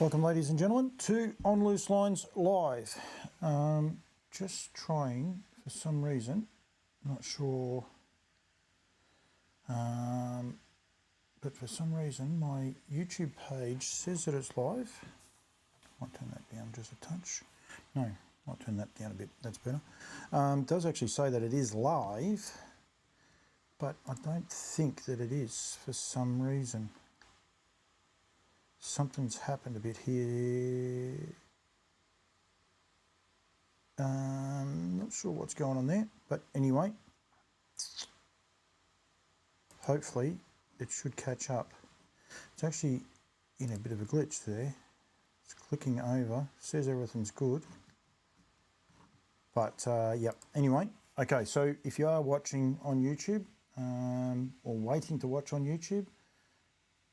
Welcome, ladies and gentlemen, to On Loose Lines Live. Just trying, for some reason, not sure, but for some reason my YouTube page says that it's live. Might turn that down just a touch. No, might turn that down a bit, that's better. It does actually say that it is live, but I don't think that it is for some reason. Something's happened a bit here. Not sure what's going on there, but anyway, hopefully it should catch up. It's actually in a bit of a glitch there. It's clicking over, says everything's good, but yep. Anyway, okay, so if you are watching on YouTube or waiting to watch on YouTube,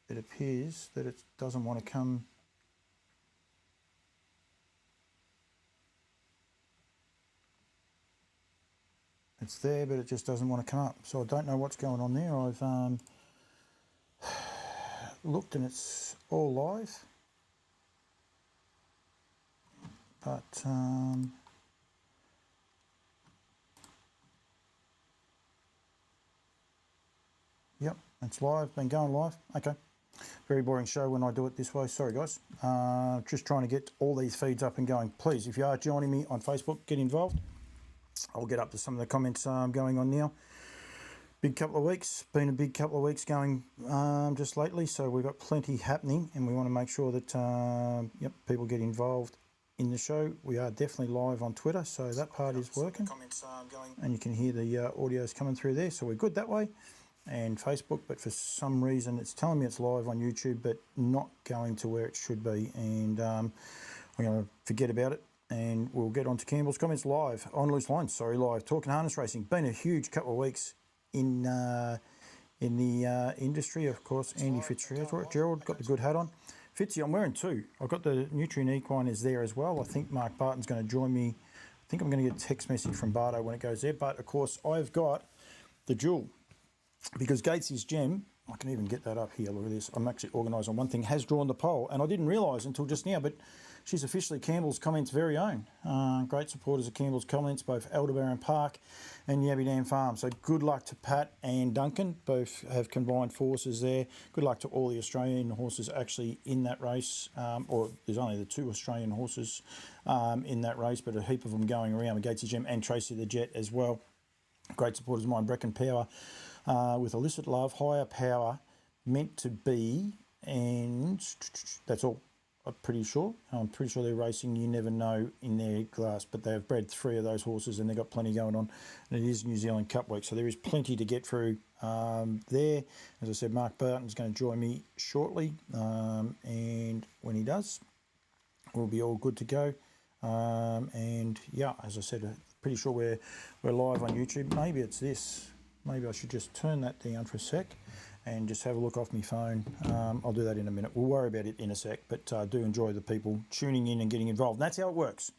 it appears that it doesn't want to come. It's there, but it just doesn't want to come up. So I don't know what's going on there. I've looked and it's all live, but yep, it's live, been going live. Okay. Very boring show when I do it this way. Sorry, guys. Just trying to get all these feeds up and going. Please, if you are joining me on Facebook, get involved. I'll get up to some of the comments going on now. Big couple of weeks. Been a big couple of weeks going just lately, so we've got plenty happening, and we want to make sure that yep, people get involved in the show. We are definitely live on Twitter, so that part is working. Comments going, and you can hear the audios coming through there, so we're good that way. And Facebook, but for some reason it's telling me it's live on YouTube, but not going to where it should be, and I'm going to forget about it, and we'll get on to Campbell's comments live, on Loose Lines, sorry, live, talking harness racing. Been a huge couple of weeks in the industry, of course. Andy Fitzgerald got the good hat on. Fitzy, I'm wearing two. I've got the Nutrien Equine is there as well. I think Mark Barton's going to join me. I think I'm going to get a text message from Barto when it goes there, but of course I've got the Jewel. Because Gatesy's Gem, I can even get that up here, look at this, I'm actually organised on one thing, has drawn the poll, and I didn't realise until just now, but she's officially Campbell's Comments' very own. Great supporters of Campbell's Comments, both Aldebaran Park and Yabby Dam Farm. So good luck to Pat and Duncan, both have combined forces there. Good luck to all the Australian horses actually in that race, or there's only the two Australian horses in that race, but a heap of them going around with Gatesy's Gem and Tracy the Jet as well. Great supporters of mine, Brecken Power, with Illicit Love, Higher Power, Meant to Be, and that's all. I'm pretty sure they're racing You Never Know in their class, but they've bred three of those horses and they've got plenty going on. And it is New Zealand Cup week, so there is plenty to get through there. As I said, Mark Barton's going to join me shortly, and when he does, we'll be all good to go. And yeah, as I said, pretty sure we're live on YouTube. Maybe it's this. Maybe I should just turn that down for a sec and just have a look off my phone. I'll do that in a minute. We'll worry about it in a sec, but do enjoy the people tuning in and getting involved. And that's how it works.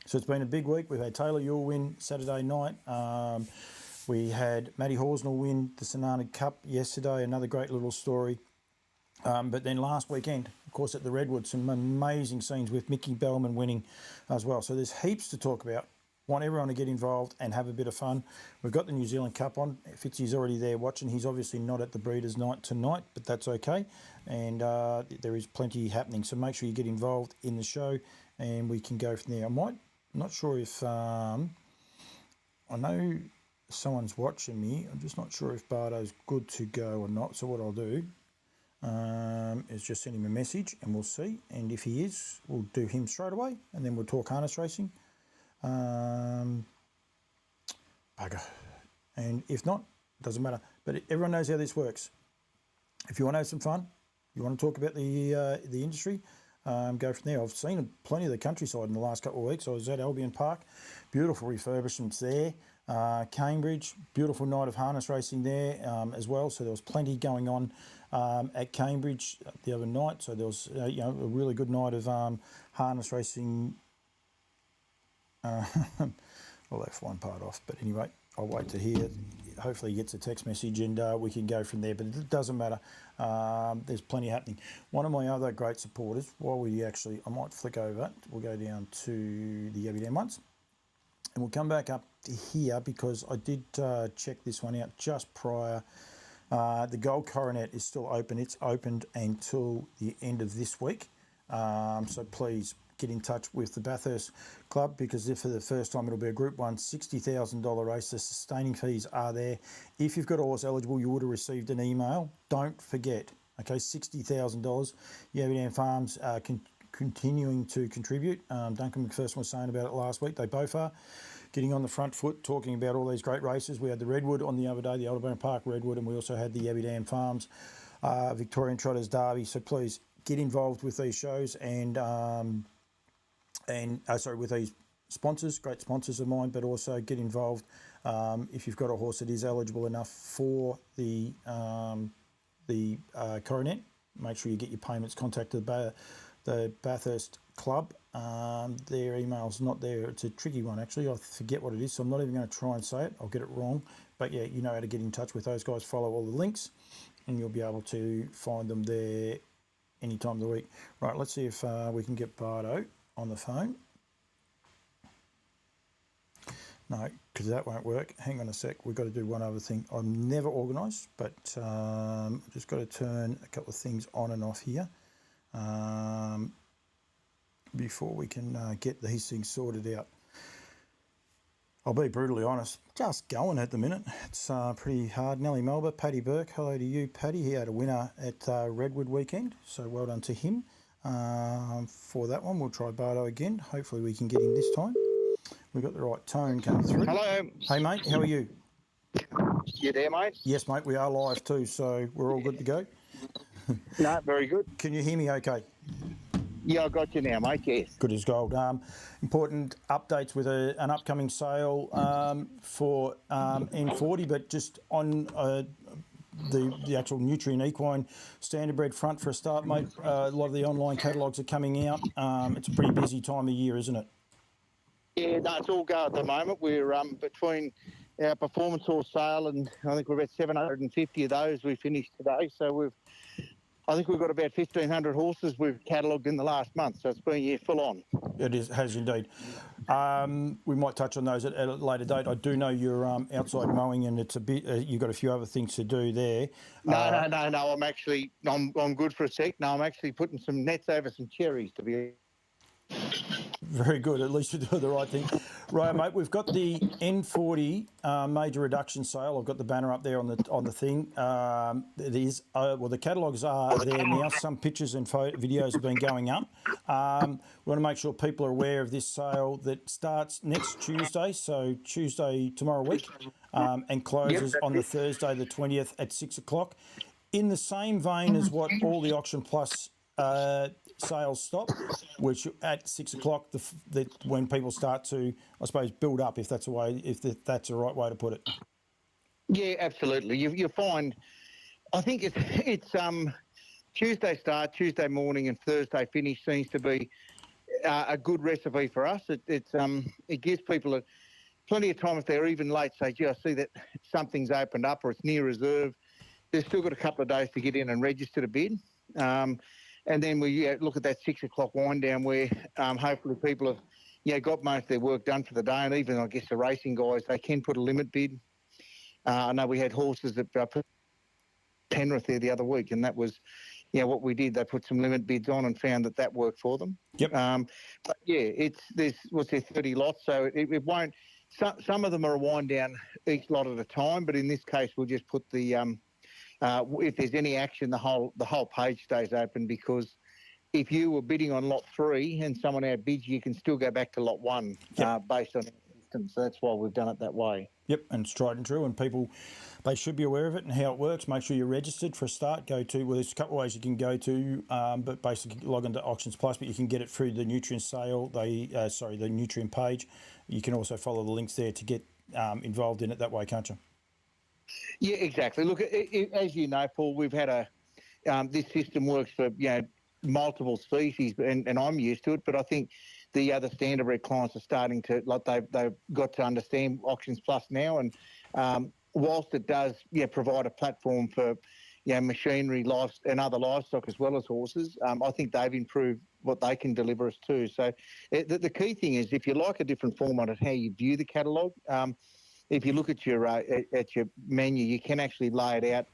So it's been a big week. We've had Taylor Ewell win Saturday night. We had Matty Horsnell win the Standardbred Cup yesterday. Another great little story. But then last weekend, of course, at the Redwood, some amazing scenes with Mickey Bellman winning as well. So there's heaps to talk about. Want everyone to get involved and have a bit of fun. We've got the New Zealand Cup on. Fitzy's already there watching. He's obviously not at the Breeders' Night tonight, but that's okay. And there is plenty happening. So make sure you get involved in the show and we can go from there. I'm not sure if, I know someone's watching me. I'm just not sure if Barto's good to go or not. So what I'll do is just send him a message and we'll see. And if he is, we'll do him straight away and then we'll talk harness racing. Bugger. And if not, doesn't matter. But everyone knows how this works. If you want to have some fun, you want to talk about the industry, go from there. I've seen plenty of the countryside in the last couple of weeks. I was at Albion Park, beautiful refurbishments there. Cambridge, beautiful night of harness racing there as well. So there was plenty going on at Cambridge the other night. So there was a really good night of harness racing. Well, left one part off, but anyway, I'll wait to hear hopefully he gets a text message and we can go from there. But it doesn't matter. There's plenty happening. One of my other great supporters, I might flick over. We'll go down to the Yabby Dam ones. And we'll come back up to here because I did check this one out just prior. The Gold Coronet is still open. It's opened until the end of this week. So please get in touch with the Bathurst Club, because if for the first time it'll be a Group 1 $60,000 race. The sustaining fees are there. If you've got a horse eligible, you would have received an email. Don't forget, okay, $60,000. Yabby Dam Farms continuing to contribute. Duncan McPherson was saying about it last week. They both are getting on the front foot, talking about all these great races. We had the Redwood on the other day, the Aldeburgh Park Redwood, and we also had the Yabby Dam Farms Victorian Trotters Derby. So please get involved with these shows and with these sponsors, great sponsors of mine, but also get involved if you've got a horse that is eligible enough for the Coronet. Make sure you get your payments. Contact the Bathurst Club. Their email's not there. It's a tricky one, actually. I forget what it is, so I'm not even going to try and say it. I'll get it wrong. But yeah, you know how to get in touch with those guys. Follow all the links and you'll be able to find them there any time of the week. Right, let's see if we can get Barto on the phone. No, because that won't work. Hang on a sec. We've got to do one other thing. I'm never organised, but I've just got to turn a couple of things on and off here before we can get these things sorted out. I'll be brutally honest, just going at the minute. It's pretty hard. Nellie Melba, Paddy Burke, hello to you, Paddy. He had a winner at Redwood weekend, so well done to him for that one. We'll try Bardo again. Hopefully we can get him this time. We've got the right tone coming through. Hello. Hey, mate, how are you? You there, mate? Yes, mate, we are live too, so we're all good to go. No, very good. Can you hear me okay? Yeah, I got you now, mate, yes. Good as gold. Important updates with an upcoming sale for N40, but just on the actual Nutrien Equine Standardbred front for a start, mate. A lot of the online catalogues are coming out. It's a pretty busy time of year, isn't it? Yeah, no, it's all go at the moment. We're between our performance horse sale, and I think we're about 750 of those we finished today. So I think we've got about 1,500 horses we've catalogued in the last month, so it's been full on. It has indeed. We might touch on those at a later date. I do know you're outside mowing, and it's a bit. You've got a few other things to do there. No. I'm good for a sec. No, I'm actually putting some nets over some cherries to be. Very good. At least you're doing the right thing. Right, mate. We've got the N40 major reduction sale. I've got the banner up there on the thing. It is the catalogues are there now. Some pictures and videos have been going up. We want to make sure people are aware of this sale that starts next Tuesday, so Tuesday tomorrow week, and closes on the Thursday the 20th at 6 o'clock. In the same vein as what all the Auction Plus sales stop, which at 6 o'clock, when people start to, I suppose, build up, if that's the right way to put it. Yeah, absolutely. You find, I think it's Tuesday start, Tuesday morning, and Thursday finish seems to be a good recipe for us. It gives people plenty of time if they're even late. Say, gee, I see that something's opened up or it's near reserve. They've still got a couple of days to get in and register to bid. And then we look at that 6 o'clock wind down where hopefully people have got most of their work done for the day, and even I guess the racing guys, they can put a limit bid. I know we had horses that put Penrith there the other week, and that was what we did. They put some limit bids on and found that worked for them. Yep. But yeah, there's 30 lots, so it won't. Some of them are a wind down each lot at a time, but in this case we'll just put the if there's any action, the whole page stays open, because if you were bidding on lot 3 and someone outbids you, can still go back to lot 1 based on the system. So that's why we've done it that way. Yep, and it's tried and true, and people, they should be aware of it and how it works. Make sure you're registered for a start. There's a couple of ways you can go to, but basically log into Auctions Plus, but you can get it through the Nutrien sale, the Nutrien page. You can also follow the links there to get involved in it that way, can't you? Yeah, exactly. Look, as you know, Paul, we've had this system works for multiple species, and I'm used to it. But I think the other standardbred clients are starting to they've got to understand Auctions Plus now, and whilst it does provide a platform for machinery, life, and other livestock as well as horses, I think they've improved what they can deliver us too. So the key thing is, if you like a different format of how you view the catalogue, if you look at your menu, you can actually lay it out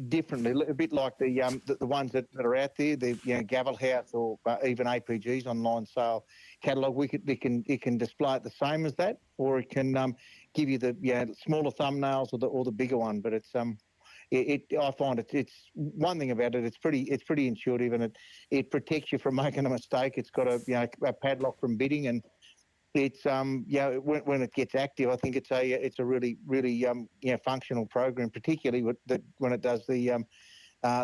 differently, a bit like the ones that are out there, the Gavel House or even APG's online sale catalogue. It can display it the same as that, or it can give you the smaller thumbnails or the bigger one. But it's I find it's one thing about it. It's pretty intuitive, and it protects you from making a mistake. It's got a padlock from bidding, and it's when it gets active, I think it's a really functional program, particularly when it does the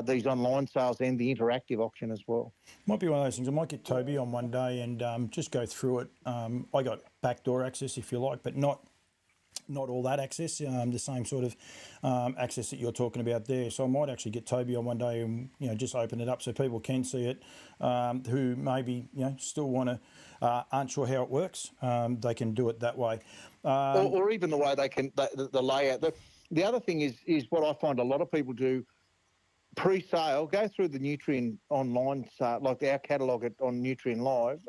these online sales and the interactive auction as well. Might be one of those things. I might get Toby on one day and just go through it. I got backdoor access, if you like, but not all that access, the same sort of access that you're talking about there. So I might actually get Toby on one day and just open it up so people can see it, who maybe still want to aren't sure how it works. They can do it that way, or even the way they can the layout. The other thing is what I find a lot of people do. Pre-sale, go through the Nutrien online, like our catalogue on Nutrien Live,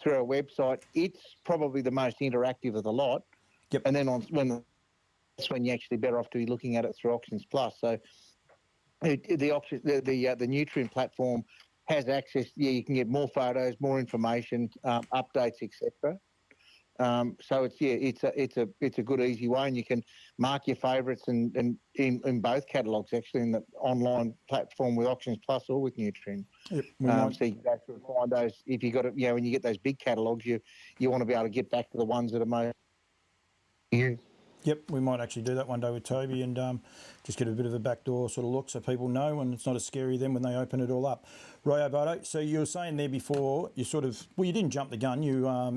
through our website. It's probably the most interactive of the lot. Yep. And then that's when you're actually better off to be looking at it through Auctions Plus. So the Nutrien platform has access. Yeah, you can get more photos, more information, updates, etc. So it's a good easy way, and you can mark your favourites and in both catalogues actually in the online platform with Auctions Plus or with Nutrien. Yep, so you can go through and find those. If you got it, when you get those big catalogues, you want to be able to get back to the ones that are most. Yeah. Yep, we might actually do that one day with Toby and just get a bit of a backdoor sort of look so people know, and it's not as scary then when they open it all up. Right, Barto, so you were saying there before, you didn't jump the gun, you were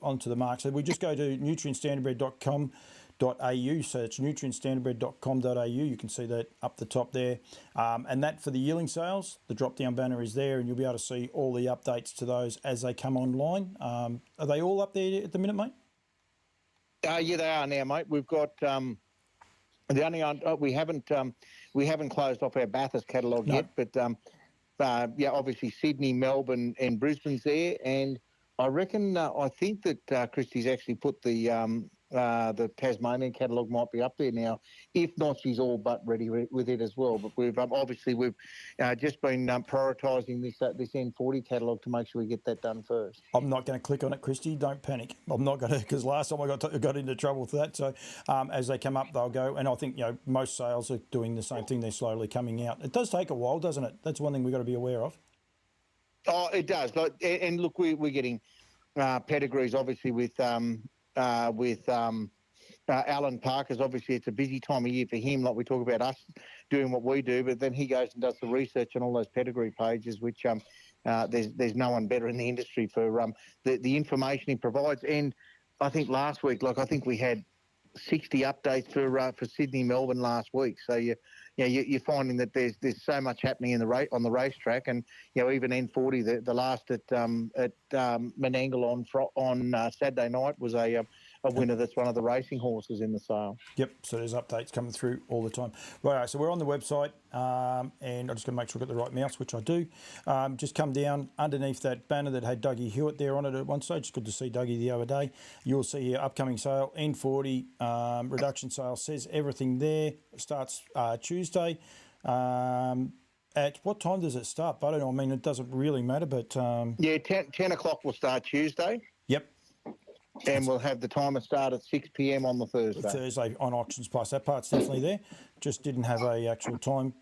onto the mark. So we just go to nutrienstandardbred.com.au, so it's nutrienstandardbred.com.au, you can see that up the top there. And that for the yearling sales, the drop-down banner is there, and you'll be able to see all the updates to those as they come online. Are they all up there at the minute, mate? Yeah, they are now, mate. We've got the only we haven't closed off our Bathurst catalogue yet, but obviously Sydney, Melbourne, and Brisbane's there, and I reckon I think that Christy's actually put the Tasmanian catalogue might be up there now. If not, she's all but ready with it as well. But we've just been prioritising this N40 catalogue to make sure we get that done first. I'm not going to click on it, Christy. Don't panic. I'm not going to, because last time I got into trouble for that. So as they come up, they'll go. And I think most sales are doing the same thing. They're slowly coming out. It does take a while, doesn't it? That's one thing we've got to be aware of. Oh, it does. And look, we're getting pedigrees, obviously, with Alan Parker's. Obviously it's a busy time of year for him, like we talk about us doing what we do, but then he goes and does the research on all those pedigree pages, which there's no one better in the industry for the information he provides. And I think last week, I think we had 60 updates for Sydney, Melbourne last week. So you're finding that there's so much happening on the racetrack, and even N40, the last at Menangle on Saturday night was a winner that's one of the racing horses in the sale. Yep, so there's updates coming through all the time. Right, so we're on the website, and I'm just going to make sure I've got the right mouse, which I do. Just come down underneath that banner that had Dougie Hewitt there on it at one stage. It's good to see Dougie the other day. You'll see here upcoming sale, N40, reduction sale, says everything there. It starts Tuesday. At what time does it start? But I don't know, I mean, it doesn't really matter, but... 10 o'clock will start Tuesday. Yep. And we'll have the timer start at 6 p.m. on the Thursday. Thursday on Auctions Plus. That part's definitely there. Just didn't have a actual time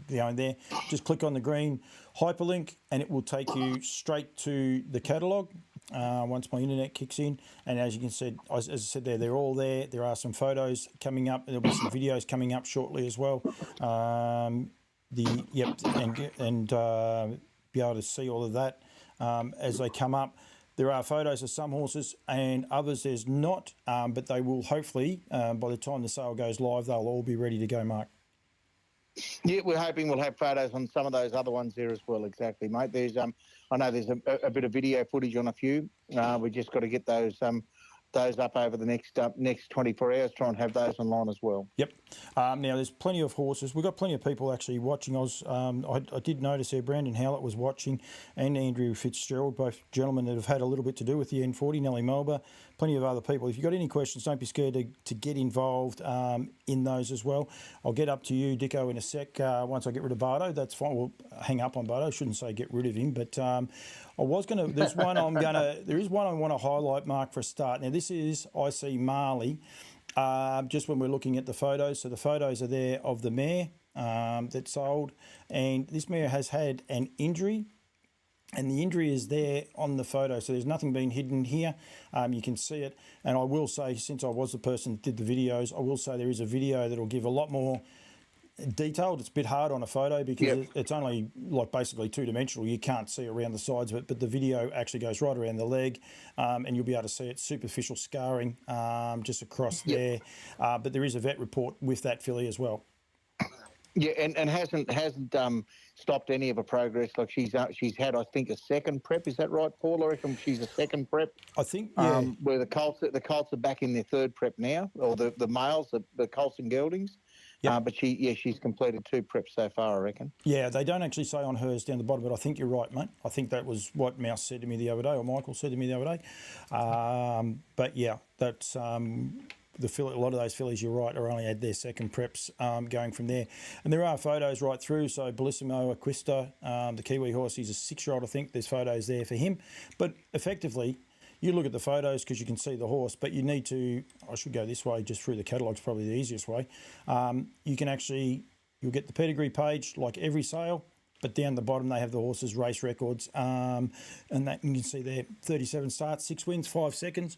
there. Just click on the green hyperlink and it will take you straight to the catalogue once my internet kicks in. And as you can see, as I said there, they're all there. There are some photos coming up. There'll be some videos coming up shortly as well. And be able to see all of that as they come up. There are photos of some horses and others there's not, but they will hopefully, by the time the sale goes live, they'll all be ready to go, Mark. Yeah, we're hoping we'll have photos on some of those other ones there as well, exactly, mate. There's, I know there's a bit of video footage on a few. We just got to get those those up over the next 24 hours. Try and have those online as well. Yep. Now, there's plenty of horses. We've got plenty of people actually watching. I did notice there Brandon Howlett was watching, and Andrew Fitzgerald, both gentlemen that have had a little bit to do with the N40, Nellie Melba, plenty of other people. If you've got any questions, don't be scared to get involved in those as well. I'll get up to you, Dicko, in a sec once I get rid of Barto. That's fine. We'll hang up on Barto. I shouldn't say get rid of him, but I was going to... There is one I want to highlight, Mark, for a start. Now, this is, I see Marley, just when we're looking at the photos. So the photos are there of the mare that sold, and this mare has had an injury, and the injury is there on the photo. So there's nothing being hidden here. You can see it. And I will say, since I was the person that did the videos, I will say there is a video that will give a lot more detailed. It's a bit hard on a photo because it's only like basically two-dimensional. You can't see around the sides of it, but the video actually goes right around the leg, and you'll be able to see it. Superficial scarring just across there, but there is a vet report with that filly as well. Yeah, and hasn't stopped any of her progress. Like she's had, I think, a second prep. Is that right, Paul? I reckon she's a second prep. I think, where the colts are back in their third prep now, or the males, the colts and geldings. Yep. But she's completed 2 preps so far, I reckon. Yeah, they don't actually say on hers down the bottom, but I think you're right, mate. I think that was what Mouse said to me the other day, or Michael said to me the other day. But yeah, that's a lot of those fillies, you're right, are only had their second preps going from there. And there are photos right through. So Bellissimo Acquista, the Kiwi horse, he's a 6-year-old, I think. There's photos there for him. But effectively, you look at the photos because you can see the horse, but you need to, I should go this way, just through the catalogue's probably the easiest way. You can actually, you'll get the pedigree page like every sale, but down the bottom they have the horse's race records. And that you can see there, 37 starts, 6 wins, 5 seconds,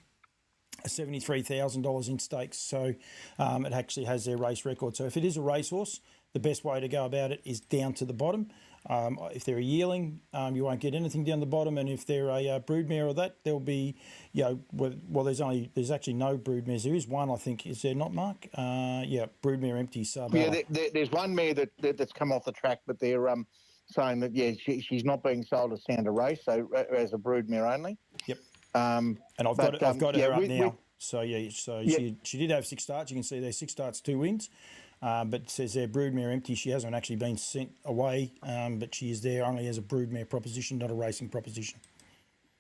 $73,000 in stakes. So it actually has their race record. So if it is a racehorse, the best way to go about it is down to the bottom. If they're a yearling, you won't get anything down the bottom, and if they're a broodmare or that, there'll be, there's actually no broodmares. There is one, I think, is there not, Mark? Broodmare empty sub. Yeah, there's one mare that's come off the track, but they're saying that she's not being sold as standard race, so as a broodmare only. Yep. And I've got her up now. She did have 6 starts. You can see there 6 starts, 2 wins. But it says there broodmare empty. She hasn't actually been sent away, but she is there only as a broodmare proposition, not a racing proposition.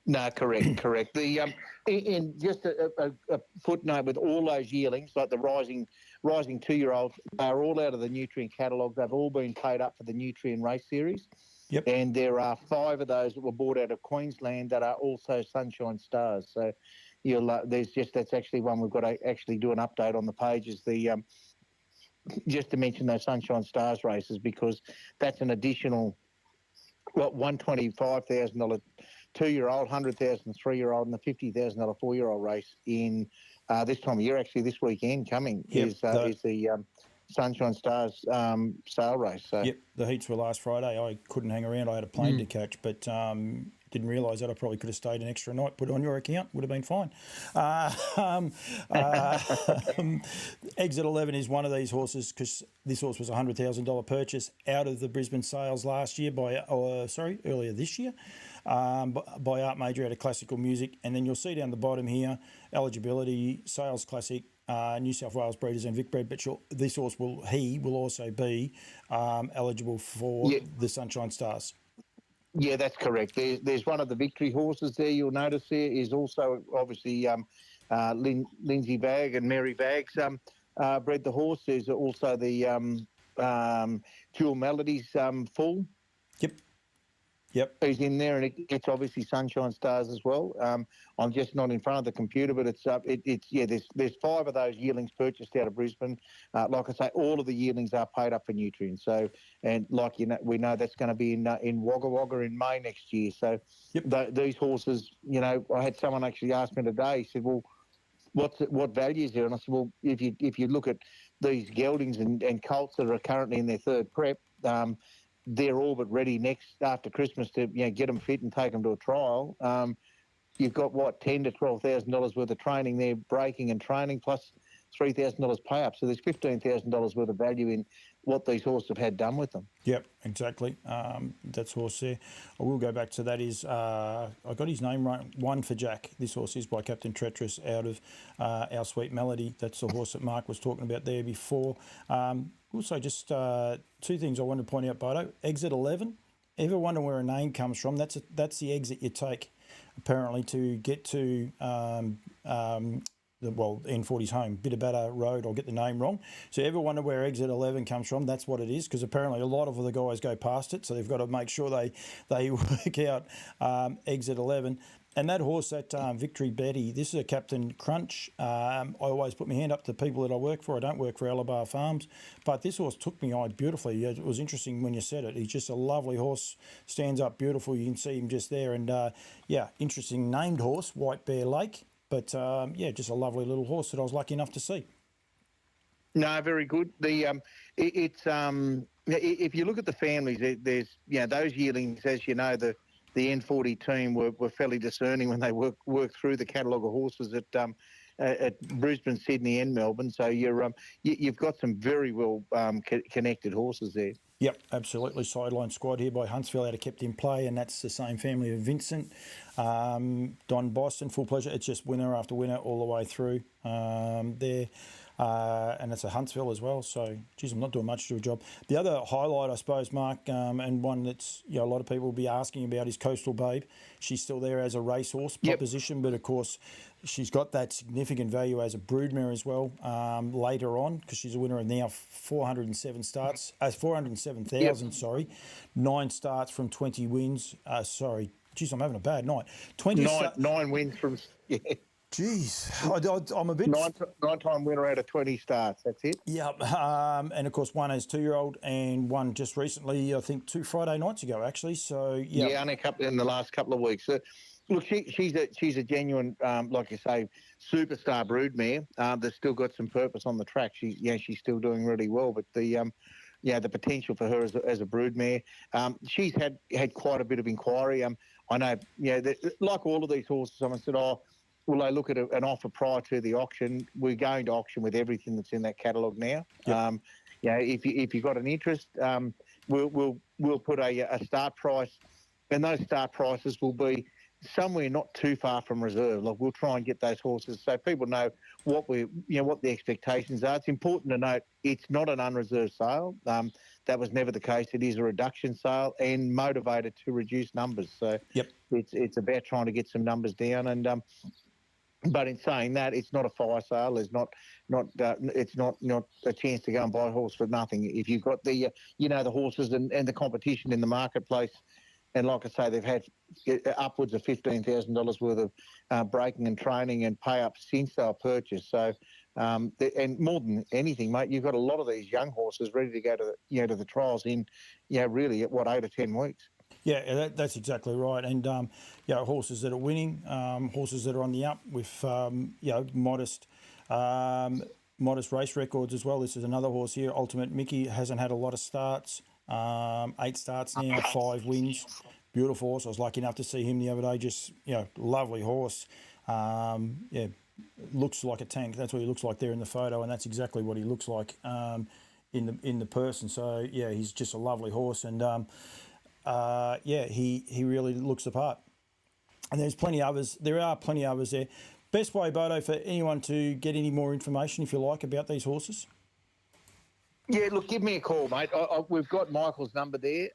No, correct. The in just a footnote with all those yearlings, like the rising 2-year-olds, they're all out of the Nutrien catalogue. They've all been paid up for the Nutrien race series. Yep. And there are 5 of those that were bought out of Queensland that are also Sunshine Stars. So that's actually one we've got to actually do an update on the page, is the just to mention those Sunshine Stars races, because that's an additional $125,000 2-year-old, $100,000 3-year-old, and the $50,000 4-year-old race in this time of year. Actually, this weekend coming is the Sunshine Stars sale race. So the heats were last Friday. I couldn't hang around. I had a plane to catch, but didn't realise that. I probably could have stayed an extra night, put it on your account, would have been fine. Exit 11 is one of these horses, because this horse was a $100,000 purchase out of the Brisbane sales last year earlier this year, by Art Major out of Classical Music. And then you'll see down the bottom here, eligibility, Sales Classic, New South Wales Breeders and Vic Bred, but this horse will also be eligible for the Sunshine Stars. Yeah, that's correct. There's one of the victory horses there. You'll notice there is also obviously Lindsay Vag and Mary Vags bred the horse. There's also the Dual Melodies full. Yep. He's in there, and it's obviously Sunshine Stars as well. I'm just not in front of the computer, but there's 5 of those yearlings purchased out of Brisbane. Like I say, all of the yearlings are paid up for Nutrien. So, and like we know that's going to be in Wagga Wagga in May next year. So, these horses, I had someone actually ask me today. He said, "Well, what value is there?" And I said, "Well, if you look at these geldings and colts that are currently in their 3rd prep." They're all but ready after Christmas to get them fit and take them to a trial. You've got $10,000 to $12,000 worth of training there, breaking and training, plus $3,000 pay up. So there's $15,000 worth of value in what these horses have had done with them. Yep, exactly. That's horse there. I will go back to that. I got his name right. One for Jack. This horse is by Captain Treacherous out of Our Sweet Melody. That's the horse that Mark was talking about there before. Also, just two things I wanted to point out, Bardo. Exit 11. Ever wonder where a name comes from? That's the exit you take, apparently, to get to N40's home, Bitterbatter Road. I'll get the name wrong. So ever wonder where exit 11 comes from? That's what it is, because apparently a lot of the guys go past it, so they've got to make sure they work out exit 11. And that horse, that Victory Betty, this is a Captain Crunch. I always put my hand up to people that I work for. I don't work for Alabar Farms. But this horse took me eye beautifully. It was interesting when you said it. He's just a lovely horse, stands up beautiful. You can see him just there. And, interesting named horse, White Bear Lake. But, just a lovely little horse that I was lucky enough to see. No, very good. If you look at the families, there's those yearlings, as you know, the N40 team were fairly discerning when they worked through the catalogue of horses at Brisbane, Sydney, and Melbourne. So you've got some very well connected horses there. Yep, absolutely. Sideline squad here by Huntsville out of Kept in Play, and that's the same family of Vincent. Don Boston, Full Pleasure. It's just winner after winner all the way through there. And it's a Huntsville as well. So, geez, I'm not doing much to a job. The other highlight, I suppose, Mark, and one that's a lot of people will be asking about is Coastal Babe. She's still there as a racehorse proposition, but of course, she's got that significant value as a broodmare as well later on, because she's a winner of now 407,000, 9 starts from 20 wins. Geez, I'm having a bad night. 9 wins from... Yeah. Jeez, I'm a bit... Nine-time winner out of 20 starts, that's it. Yeah, and of course one as 2-year-old and one just recently, I think 2 Friday nights ago, actually. So, yeah. Yeah, only in the last couple of weeks. So, look, she's a genuine, like you say, superstar broodmare that's still got some purpose on the track. She's still doing really well, but the potential for her as a broodmare. She's had quite a bit of inquiry. I know, like all of these horses, someone said, will they look at an offer prior to the auction? We're going to auction with everything that's in that catalogue now. Yep. If you've got an interest, we'll put a start price, and those start prices will be somewhere not too far from reserve. Like, we'll try and get those horses so people know what the expectations are. It's important to note it's not an unreserved sale. That was never the case. It is a reduction sale and motivated to reduce numbers. So it's about trying to get some numbers down. And but in saying that, it's not a fire sale. There's it's not a chance to go and buy a horse for nothing. If you've got the the horses and the competition in the marketplace, and like I say, they've had upwards of $15,000 worth of breaking and training and pay up since they were purchased. So, and more than anything, mate, you've got a lot of these young horses ready to go to the trials in, really at 8 or 10 weeks. Yeah, that's exactly right. And, horses that are winning, horses that are on the up with, modest race records as well. This is another horse here, Ultimate Mickey, hasn't had a lot of starts, 8 starts now, 5 wins. Beautiful horse. I was lucky enough to see him the other day. Just, lovely horse. Looks like a tank. That's what he looks like there in the photo, and that's exactly what he looks like in the person. So, he's just a lovely horse. And, he really looks the part. And there are plenty others there. Best way, Bodo, for anyone to get any more information, if you like, about these horses? Yeah, look, give me a call, mate. We've got Michael's number there.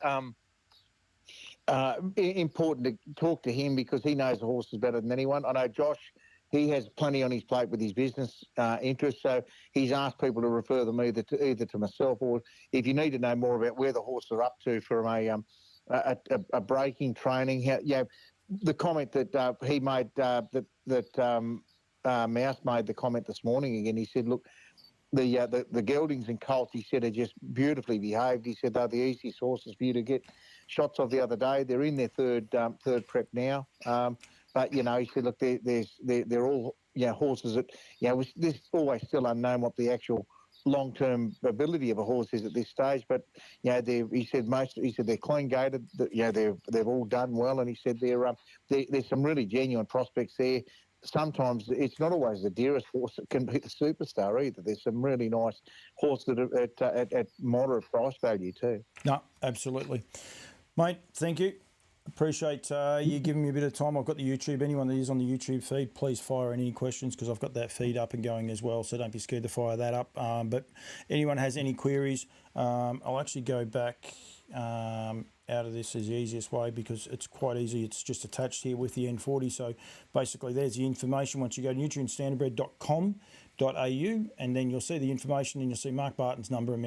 Important to talk to him because he knows the horses better than anyone. I know Josh, he has plenty on his plate with his business interests, so he's asked people to refer them either to myself, or if you need to know more about where the horses are up to from a breaking training. The comment that he made, Mouse made the comment this morning again. He said, look, the geldings and colts, he said, are just beautifully behaved. He said they're the easiest horses for you to get shots of the other day. They're in their third prep now. But, he said, look, they're all, horses that, there's always still unknown what the actual long-term ability of a horse is at this stage. But, he said they're clean-gated, they've all done well. And he said there's some really genuine prospects there. sometimes it's not always the dearest horse that can be the superstar either. There's some really nice horses that are at moderate price value too. No, absolutely. Mate, thank you. Appreciate you giving me a bit of time. I've got the YouTube. Anyone that is on the YouTube feed, please fire any questions because I've got that feed up and going as well, so don't be scared to fire that up. But anyone has any queries, I'll actually go back out of this as the easiest way because it's quite easy. It's just attached here with the N40. So basically there's the information. Once you go to nutrienstandardbred.com.au and then you'll see the information and you'll see Mark Barton's number and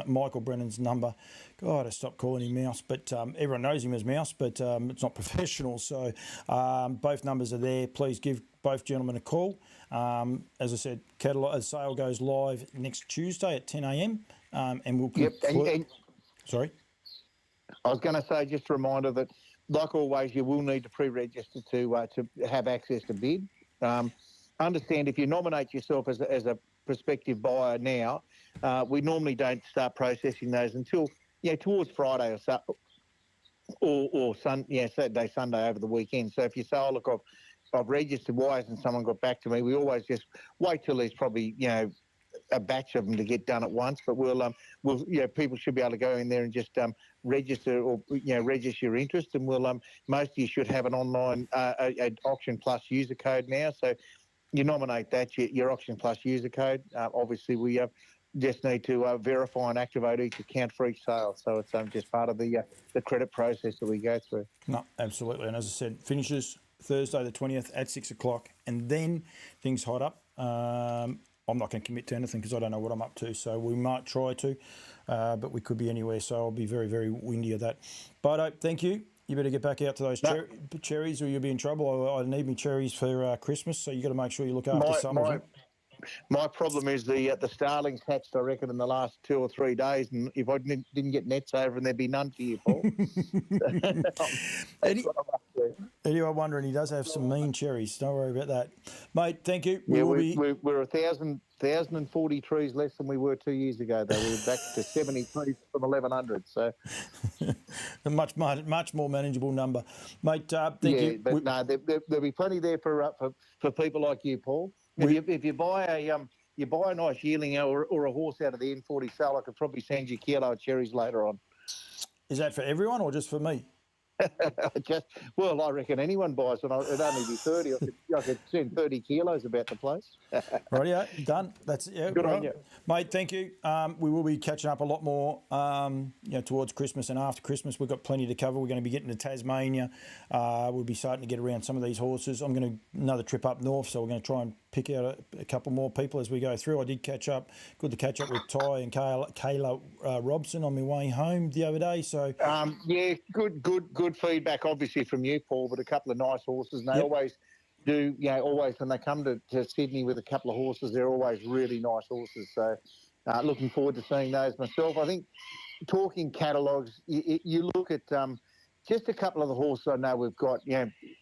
Michael Brennan's number. God, I stopped calling him Mouse, but everyone knows him as Mouse, but it's not professional. So both numbers are there. Please give both gentlemen a call. As I said, sale goes live next Tuesday at 10 a.m. And we'll conclude. Sorry? I was going to say, just a reminder that, like always, you will need to pre-register to have access to bid. Understand if you nominate yourself as a prospective buyer now, we normally don't start processing those until towards Friday or Saturday, Sunday over the weekend. So if you say, oh look, I've registered, why hasn't someone got back to me? We always just wait till there's probably a batch of them to get done at once, but we'll people should be able to go in there and just register or register your interest, and most of you should have an online Auction Plus user code now. So you nominate that your Auction Plus user code. Obviously, we just need to verify and activate each account for each sale. So it's just part of the credit process that we go through. No, absolutely. And as I said, finishes Thursday the 20th at 6 o'clock, and then things hot up. I'm not going to commit to anything because I don't know what I'm up to. So we might try to, but we could be anywhere. So I'll be very, very windy of that. But thank you. You better get back out to those cherries or you'll be in trouble. I need me cherries for Christmas. So you got to make sure you look after some of them. My problem is the starlings hatched, I reckon, in the last 2 or 3 days, and if I didn't get nets over, and there'd be none for you, Paul. Anyone wondering, he does have some mean cherries. Don't worry about that, mate. Thank you. We're 1,040 trees less than we were 2 years ago. Though we were back to 70 trees from 1,100. So a much more manageable number, mate. Thank you. But no, there'll be plenty there for people like you, Paul. If you buy a nice yearling or a horse out of the N40 sale, I could probably send you a kilo of cherries later on. Is that for everyone or just for me? I reckon anyone buys it. It'd only be 30. I could send 30 kilos about the place. Rightio, done. That's it. Good on you, mate. Thank you. We will be catching up a lot more, towards Christmas and after Christmas. We've got plenty to cover. We're going to be getting to Tasmania. We'll be starting to get around some of these horses. I'm going to another trip up north, so we're going to try and pick out a couple more people as we go through. I did good to catch up with Ty and Kayla Robson on my way home the other day. So good feedback, obviously from you, Paul. But a couple of nice horses, and they always do. Always when they come to Sydney with a couple of horses, they're always really nice horses. So looking forward to seeing those myself. I think talking catalogues, you look at. Just a couple of the horses I know we've got.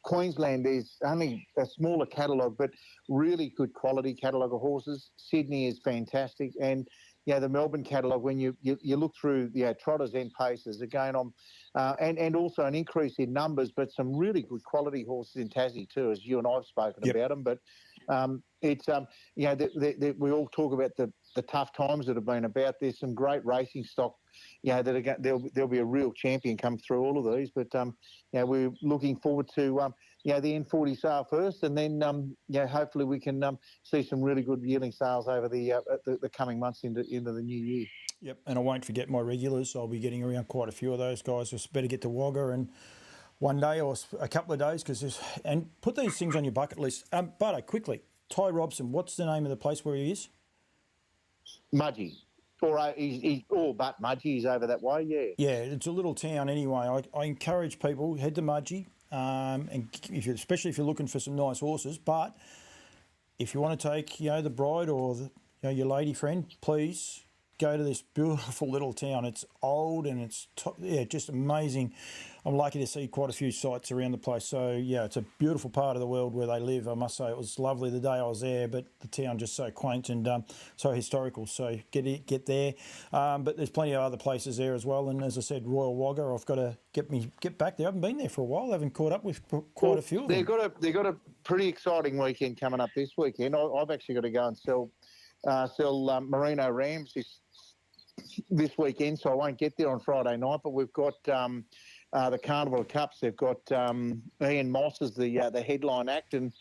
Queensland is only a smaller catalogue, but really good quality catalogue of horses. Sydney is fantastic, and the Melbourne catalogue. When you look through trotters and pacers, again on, and also an increase in numbers, but some really good quality horses in Tassie too, as you and I've spoken about them. But it's we all talk about the tough times that have been about. There's some great racing stock. There'll be a real champion come through all of these, but we're looking forward to the N40 sale first, and then hopefully we can see some really good yearling sales over the coming months into the new year. Yep, and I won't forget my regulars. I'll be getting around quite a few of those guys. Just better get to Wagga and one day or a couple of days and put these things on your bucket list. But quickly, Ty Robson, what's the name of the place where he is? Mudgee. Or he's all but Mudgee. He's over that way, Yeah, it's a little town anyway. I encourage people, head to Mudgee, and especially if you're looking for some nice horses. But if you want to take, the bride or your lady friend, please go to this beautiful little town. It's old and it's just amazing. I'm lucky to see quite a few sites around the place. So yeah, it's a beautiful part of the world where they live. I must say it was lovely the day I was there, but the town just so quaint and so historical. So get there. But there's plenty of other places there as well. And as I said, Royal Wagga, I've got to get back there. I haven't been there for a while. I haven't caught up with quite a few of them. They've got a pretty exciting weekend coming up this weekend. I've actually got to go and sell merino rams this weekend, so I won't get there on Friday night. But we've got the Carnival of Cups. They've got Ian Moss as the headline act, and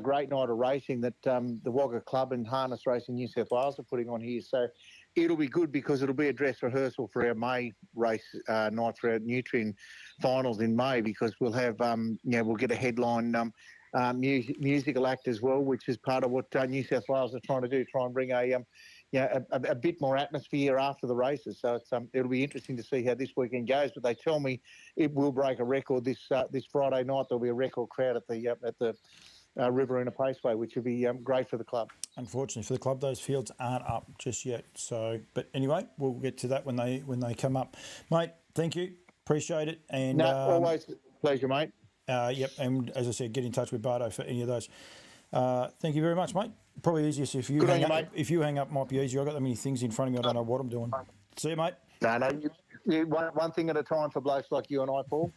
great night of racing that the Wagga Club and Harness Racing New South Wales are putting on here. So it'll be good because it'll be a dress rehearsal for our May race night for our Nutrien finals in May, because we'll have we'll get a headline musical act as well, which is part of what New South Wales are trying to do, try and bring a bit more atmosphere after the races. So it'll be interesting to see how this weekend goes. But they tell me it will break a record this Friday night. There'll be a record crowd at the Riverina Paceway, which will be great for the club. Unfortunately for the club, those fields aren't up just yet. So, but anyway, we'll get to that when they come up, mate. Thank you, appreciate it, and always a pleasure, mate. Yep, and as I said, get in touch with Barto for any of those. Thank you very much, mate. Probably easiest if you hang up. Mate. If you hang up, might be easier. I've got that many things in front of me. I don't know what I'm doing. See you, mate. No, you one thing at a time for blokes like you and I, Paul.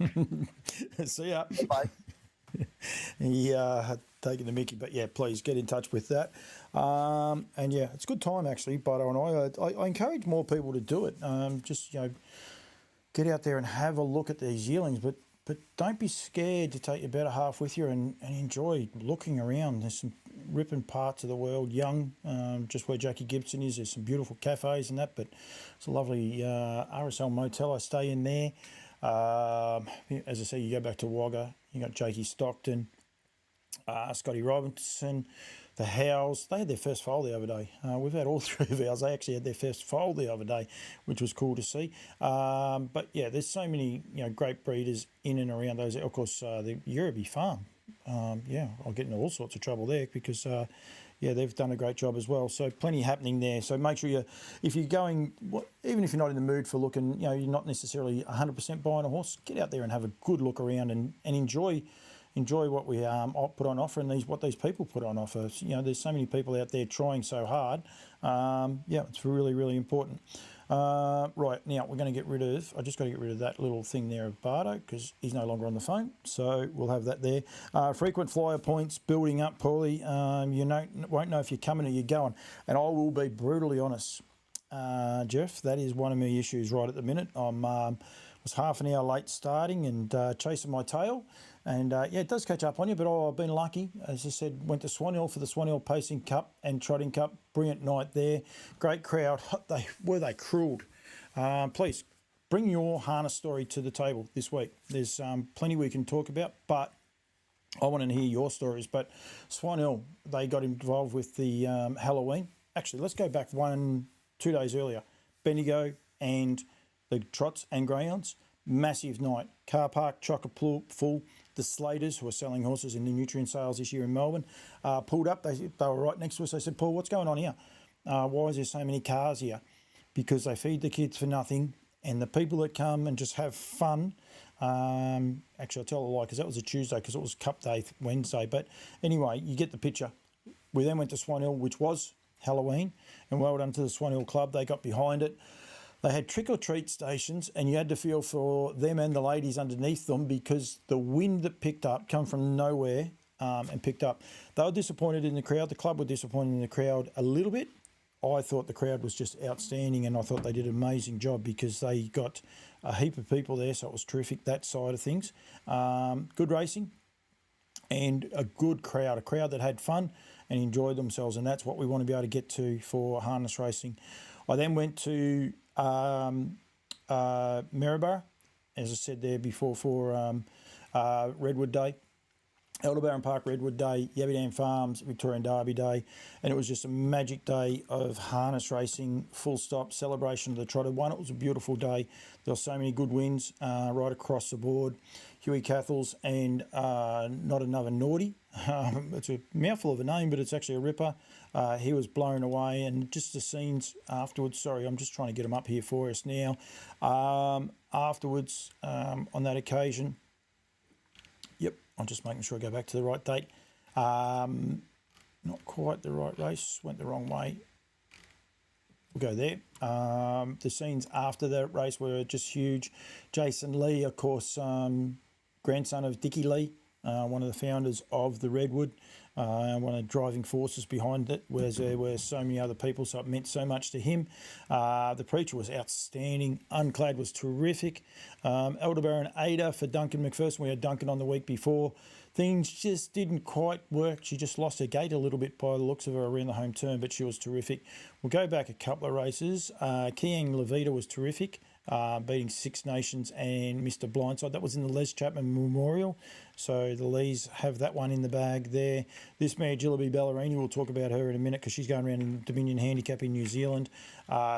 See ya. Bye. Yeah, taking the mickey, but yeah, please get in touch with that. And yeah, it's a good time actually, Barto and I encourage more people to do it. Just get out there and have a look at these yearlings, but don't be scared to take your better half with you and enjoy looking around. There's some ripping parts of the world, young, just where Jackie Gibson is. There's some beautiful cafes and that, but it's a lovely RSL motel. I stay in there. As I say, you go back to Wagga, you got Jakey Stockton, Scotty Robinson, the Howes. They had their first foal the other day. We've had all three of ours. They actually had their first foal the other day, which was cool to see. But yeah, there's so many great breeders in and around those. Of course, the Yerriby Farm. I'll get into all sorts of trouble there because they've done a great job as well. So plenty happening there. So make sure if you're going, even if you're not in the mood for looking, you're not necessarily 100% buying a horse, get out there and have a good look around and enjoy what we put on offer and what these people put on offer. There's so many people out there trying so hard. It's really, really important. Right, now we're going to I just got to get rid of that little thing there of Barto because he's no longer on the phone. So we'll have that there. Frequent flyer points building up, Paulie. Won't know if you're coming or you're going. And I will be brutally honest, Jeff, that is one of my issues right at the minute. Was half an hour late starting and chasing my tail. And it does catch up on you, but I've been lucky. As I said, went to Swan Hill for the Swan Hill Pacing Cup and Trotting Cup. Brilliant night there. Great crowd. They cruelled. Please bring your harness story to the table this week. There's plenty we can talk about, but I want to hear your stories. But Swan Hill, they got involved with the Halloween. Actually, let's go back 1-2 days earlier. Bendigo and the Trots and Greyhounds. Massive night. Car park chock-a-full. The Slaters, who are selling horses in the Nutrien sales this year in Melbourne, pulled up. They were right next to us. They said, Paul, what's going on here? Why is there so many cars here? Because they feed the kids for nothing. And the people that come and just have fun, actually, I'll tell a lie because that was a Tuesday because it was Cup Day Wednesday. But anyway, you get the picture. We then went to Swan Hill, which was Halloween. And well done to the Swan Hill Club. They got behind it. They had trick-or-treat stations and you had to feel for them and the ladies underneath them because the wind that picked up come from nowhere and picked up. They were disappointed in the crowd. The club were disappointed in the crowd a little bit. I thought the crowd was just outstanding and I thought they did an amazing job because they got a heap of people there, so it was terrific, that side of things. Good racing and a good crowd, a crowd that had fun and enjoyed themselves, and that's what we want to be able to get to for harness racing. I then went to Maryborough, as I said there before, for Redwood Day. Aldebaran Park Redwood Day, Yabby Farms, Victorian Derby Day, and it was just a magic day of harness racing, full stop, celebration of the Trotter. One, it was a beautiful day. There were so many good wins right across the board. Huey Cathles and Not Another Naughty. It's a mouthful of a name, but it's actually a ripper. He was blown away, and just the scenes afterwards. Sorry, I'm just trying to get them up here for us now. Afterwards, on that occasion, yep, I'm just making sure I go back to the right date. Not quite the right race, went the wrong way. We'll go there. The scenes after that race were just huge. Jason Lee, of course, grandson of Dickie Lee, one of the founders of the Redwood, one of the driving forces behind it, whereas there were so many other people, so it meant so much to him. The preacher was outstanding. Unclad was terrific. Aldebaran Ada for Duncan McPherson. We had Duncan on the week before. Things just didn't quite work. She just lost her gait a little bit by the looks of her around the home turn, but she was terrific. We'll go back a couple of races. Kiang Levita was terrific, beating Six Nations and Mr. Blindside. That was in the Les Chapman Memorial. So the Lees have that one in the bag there. This mare, Jillaby Ballerini, we'll talk about her in a minute because she's going around in Dominion Handicap in New Zealand.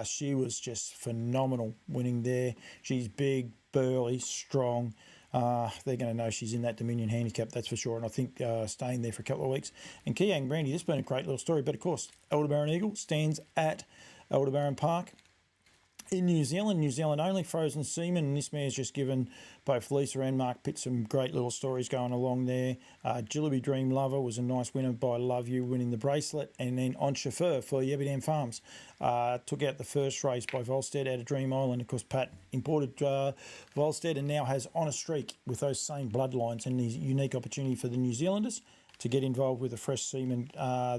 She was just phenomenal winning there. She's big, burly, strong. They're going to know she's in that Dominion Handicap, that's for sure, and I think staying there for a couple of weeks. And Kiang Brandy, this has been a great little story, but of course, Aldebaran Eagle stands at Aldebaran Park in New Zealand only, Frozen Seaman, and this mare's just given both Lisa and Mark Pitt some great little stories going along there. Jillaby Dream Lover was a nice winner by Love You, winning the bracelet, and then On Chauffeur for Yabby Farms took out the first race by Volstead out of Dream Island. Of course, Pat imported Volstead and now has on a streak with those same bloodlines, and the unique opportunity for the New Zealanders to get involved with a fresh seaman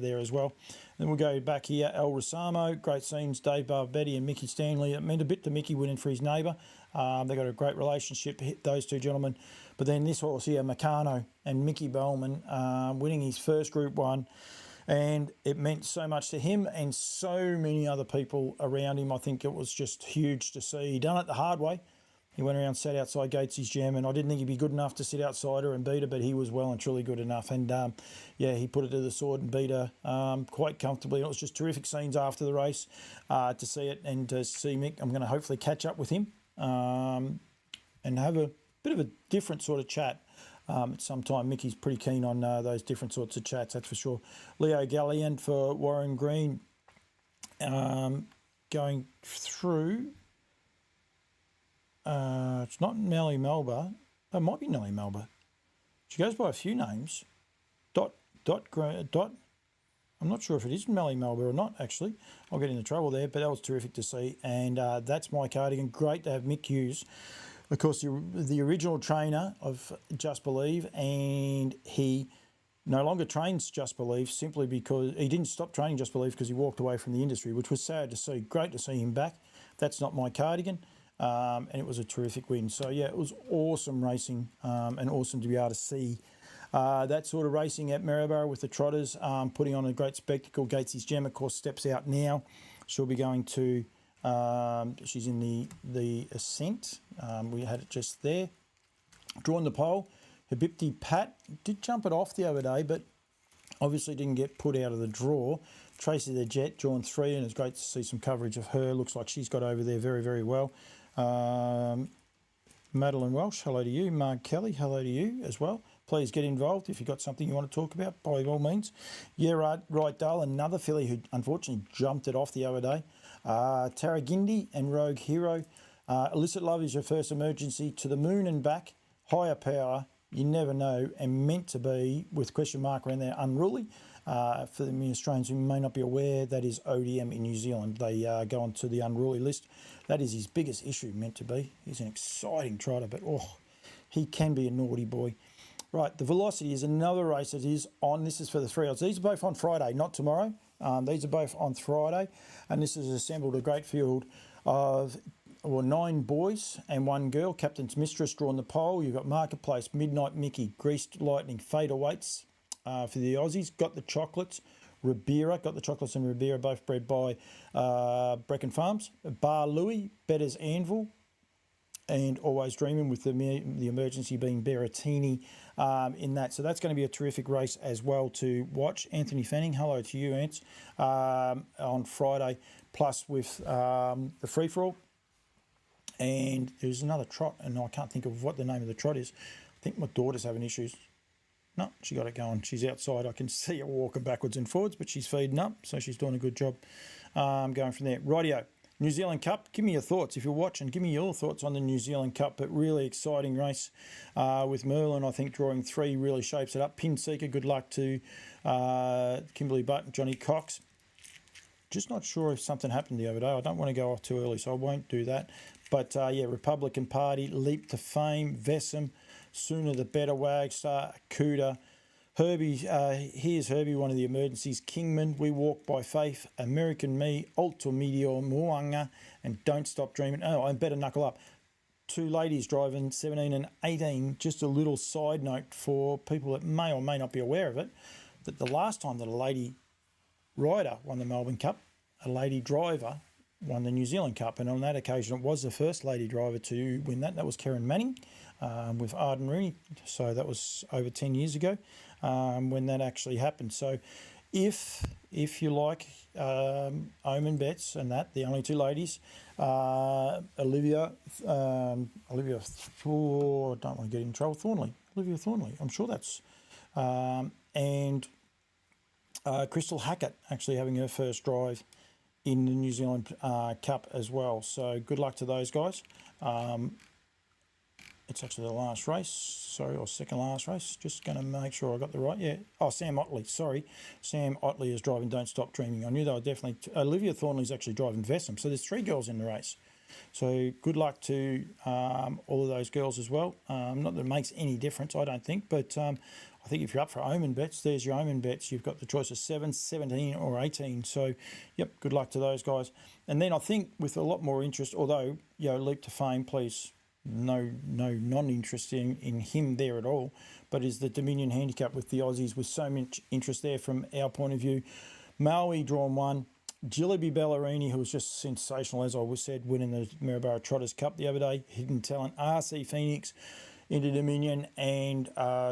there as well. Then we'll go back here. El Rosamo, great scenes. Dave Barbetti and Mickey Stanley. It meant a bit to Mickey winning for his neighbour. They got a great relationship, those two gentlemen. But then this horse here, Meccano and Mickey Bowman, winning his first Group 1. And it meant so much to him and so many other people around him. I think it was just huge to see. He done it the hard way. He went around, sat outside Gates's gem, and I didn't think he'd be good enough to sit outside her and beat her, but he was well and truly good enough. And, yeah, he put it to the sword and beat her quite comfortably. And it was just terrific scenes after the race to see it and to see Mick. I'm going to hopefully catch up with him and have a bit of a different sort of chat at some time. Mickey's pretty keen on those different sorts of chats, that's for sure. Leo Gallian for Warren Green going through... it's not Nellie Melba. It might be Nellie Melba. She goes by a few names. Dot. I'm not sure if it is Nellie Melba or not, actually. I'll get into trouble there, but that was terrific to see. And that's my cardigan. Great to have Mick Hughes. Of course, the original trainer of Just Believe, and he no longer trains Just Believe simply because he didn't stop training Just Believe because he walked away from the industry, which was sad to see. Great to see him back. That's not my cardigan. And it was a terrific win. So, yeah, it was awesome racing and awesome to be able to see that sort of racing at Maryborough with the Trotters, putting on a great spectacle. Gates's Gem, of course, steps out now. She'll be going to, she's in the Ascent. We had it just there. Drawn the pole. Habibti Pat did jump it off the other day, but obviously didn't get put out of the draw. Tracy the Jet, drawn 3, and it's great to see some coverage of her. Looks like she's got over there very, very well. Madeline Welsh, hello to you. Mark Kelly, hello to you as well. Please get involved if you've got something you want to talk about, by all means. Yeah, right, Dale, another filly who unfortunately jumped it off the other day. Tarragindi and Rogue Hero. Illicit Love is your first emergency to the moon and back. Higher power, you never know, and meant to be, with question mark around there, unruly. For the Australians who may not be aware, that is ODM in New Zealand. They go onto the unruly list. That is his biggest issue, meant to be. He's an exciting trotter, but he can be a naughty boy. Right, the Velocity is another race that is on. This is for the 3-odds. These are both on Friday, not tomorrow. These are both on Friday, and this has assembled a great field of 9 boys and 1 girl. Captain's Mistress drawn the pole. You've got Marketplace, Midnight Mickey, Greased Lightning, Fader Weights. For the Aussies, got the chocolates, Ribera, got the chocolates and Ribera, both bred by Brecken Farms. Bar Louis, Better's Anvil, and Always Dreaming, with the emergency being Berrettini in that. So that's going to be a terrific race as well to watch. Anthony Fanning, hello to you, Ants, on Friday, plus with the free-for-all. And there's another trot, and I can't think of what the name of the trot is. I think my daughter's having issues. No, she got it going. She's outside. I can see her walking backwards and forwards, but she's feeding up, so she's doing a good job going from there. Rightio, New Zealand Cup. Give me your thoughts. If you're watching, give me your thoughts on the New Zealand Cup, but really exciting race with Merlin. I think drawing 3 really shapes it up. Pin Seeker, good luck to Kimberly Barton, Johnny Cox. Just not sure if something happened the other day. I don't want to go off too early, so I won't do that. But, yeah, Republican Party, Leap to Fame, Vessam, Sooner the Better, Wagstar, Cuda, Herbie, here's Herbie, one of the emergencies, Kingman, We Walk by Faith, American Me, Alto Meteor, Moanga, and Don't Stop Dreaming. Oh, and Better Knuckle Up. 2 ladies driving 17 and 18. Just a little side note for people that may or may not be aware of it, that the last time that a lady rider won the Melbourne Cup, a lady driver won the New Zealand Cup, and on that occasion it was the first lady driver to win that. That was Karen Manning with Arden Rooney, so that was over 10 years ago when that actually happened. So if you like Omen Betts and that, the only 2 ladies, Olivia I don't want to get in trouble, Olivia Thornley, I'm sure that's, and Crystal Hackett actually having her first drive in the New Zealand Cup as well. So good luck to those guys. It's actually the last race, sorry, or second last race. Just going to make sure I got the right, yeah. Oh, Sam Otley, sorry. Sam Otley is driving Don't Stop Dreaming. I knew they were definitely, Olivia Thornley's actually driving Vessam. So there's 3 girls in the race. So good luck to all of those girls as well. Not that it makes any difference, I don't think, but I think if you're up for Omen Bets, there's your Omen Bets. You've got the choice of 7, 17 or 18. So, yep, good luck to those guys. And then I think with a lot more interest, although, Leap to Fame, please, no non-interest in him there at all, but is the Dominion Handicap with the Aussies, with so much interest there from our point of view. Maui drawn 1. Jillaby Ballerini, who was just sensational, as I was said, winning the Maryborough Trotters Cup the other day. Hidden Talent, RC Phoenix into Dominion, and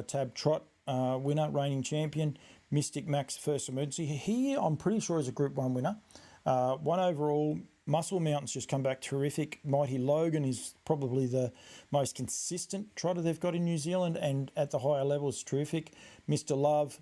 Tab Trot winner, reigning champion. Mystic Max First Emergency. Here, I'm pretty sure is a Group 1 winner. 1 overall. Muscle Mountain's just come back terrific. Mighty Logan is probably the most consistent trotter they've got in New Zealand, and at the higher level is terrific. Mr. Love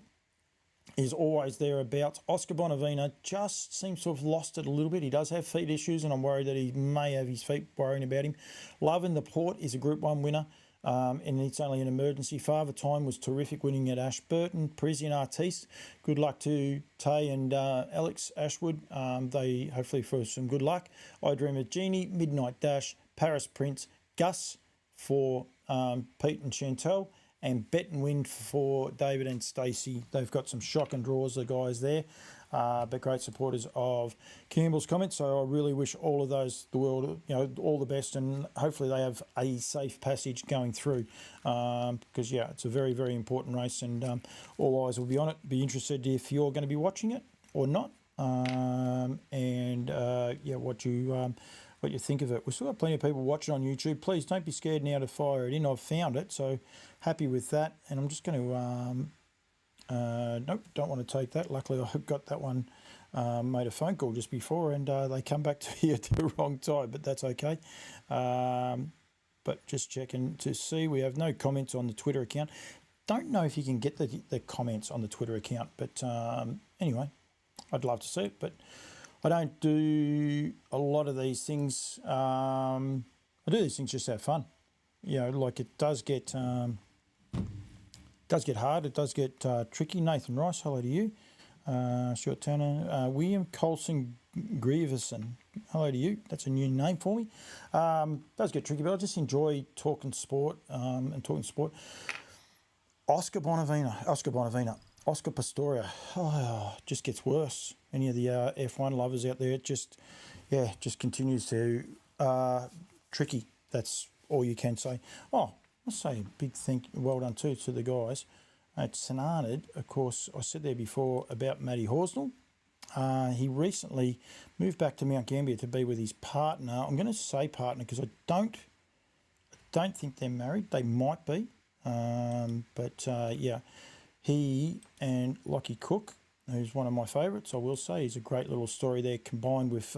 is always thereabouts. Oscar Bonavina just seems to have lost it a little bit. He does have feet issues, and I'm worried that he may have his feet worrying about him. Love in the Port is a Group 1 winner. And it's only an emergency. Father Time was terrific, winning at Ashburton. Parisian Artiste, good luck to Tay and Alex Ashwood. They hopefully for some good luck. I Dream of Genie, Midnight Dash, Paris Prince, Gus for Pete and Chantel, and Bet and Win for David and Stacey. They've got some shocking draws, the guys there. But great supporters of Campbell's comments. So I really wish all of those, the world, all the best, and hopefully they have a safe passage going through. Because it's a very, very important race, and all eyes will be on it. Be interested if you're going to be watching it or not, what you think of it. We've still got plenty of people watching on YouTube. Please don't be scared now to fire it in. I've found it, so happy with that. And I'm just going to. Nope, don't want to take that. Luckily, I got that one, made a phone call just before, and they come back to you at the wrong time, but that's okay. But just checking to see, we have no comments on the Twitter account. Don't know if you can get the comments on the Twitter account, but anyway, I'd love to see it, but I don't do a lot of these things. I do these things just to have fun. Like it does get hard. It does get tricky. Nathan Rice, hello to you. Stuart Turner. William Colson Grieverson, hello to you. That's a new name for me. Does get tricky, but I just enjoy talking sport and talking sport. Oscar Bonavina. Oscar Pastoria. Just gets worse. Any of the F1 lovers out there, it just continues to tricky. That's all you can say. Let's say a big well done too to the guys at St Arnaud. Of course, I said there before about Matty Horsnell. He recently moved back to Mount Gambier to be with his partner. I'm going to say partner because I don't don't think they're married. They might be. Yeah, he and Lockie Cook, who's one of my favourites, I will say. He's a great little story there, combined with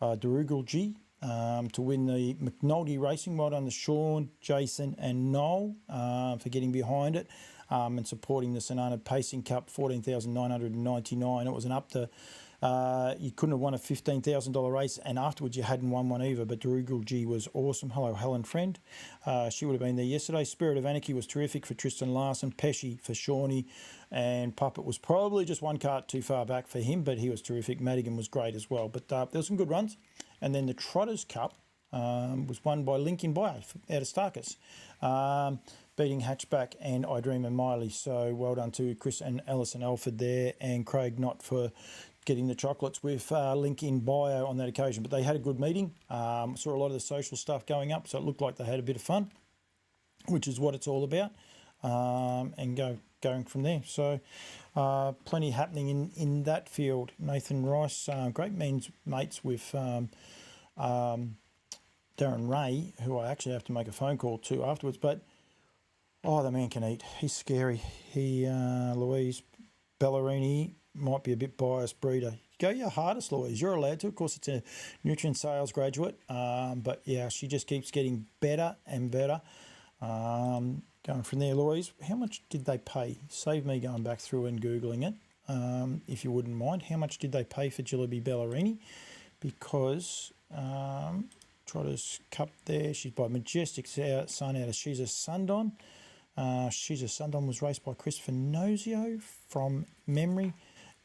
Darugalji to win the McNulty Racing. Well done to Sean, Jason and Noel for getting behind it and supporting the Sonana Pacing Cup, $14,999. It was an up to... you couldn't have won a $15,000 race, and afterwards you hadn't won one either, but Darugalji was awesome. Hello, Helen Friend. She would have been there yesterday. Spirit of Anarchy was terrific for Tristan Larson, Pesci for Shawnee, and Puppet was probably just one cart too far back for him, but he was terrific. Madigan was great as well. But there were some good runs. And then the Trotters Cup was won by Lincoln Bio out of Starkers, beating Hatchback and I Dream and Miley. So well done to Chris and Alison Alford there, and Craig Knott for getting the chocolates with Link in Bio on that occasion. But they had a good meeting. Saw a lot of the social stuff going up, so it looked like they had a bit of fun, which is what it's all about, and going from there. So plenty happening in that field. Nathan Rice, great mates with Darren Ray, who I actually have to make a phone call to afterwards. But, oh, the man can eat. He's scary. Louise Ballerini might be a bit biased breeder. Go your hardest, Louise. You're allowed to. Of course, it's a Nutrien sales graduate. But, yeah, she just keeps getting better and better. Going from there, Louise, how much did they pay? Save me going back through and Googling it, if you wouldn't mind. How much did they pay for Jillaby Ballerini? Because Trotters Cup there, she's by Majestic Sun out of She's a Sundon. She's a Sundon was raced by Christopher Nozio from memory,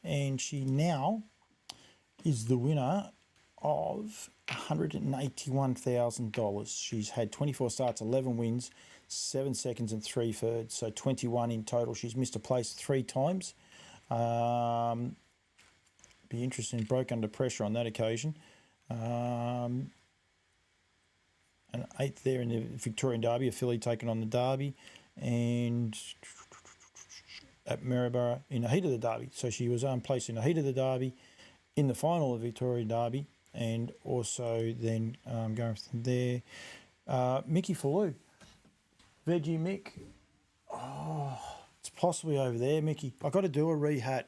and she now is the winner of $181,000. She's had 24 starts, 11 wins, 7 seconds and 3 thirds, so 21 in total. She's missed a place 3 times. Be interesting, broke under pressure on that occasion. An 8th there in the Victorian Derby, a filly taken on the Derby, and at Maryborough in the heat of the Derby. So she was placed in the heat of the Derby, in the final of the Victorian Derby, and also then going from there, Mickey Fallu. Veggie Mick, it's possibly over there, Mickey. I've got to do a rehat.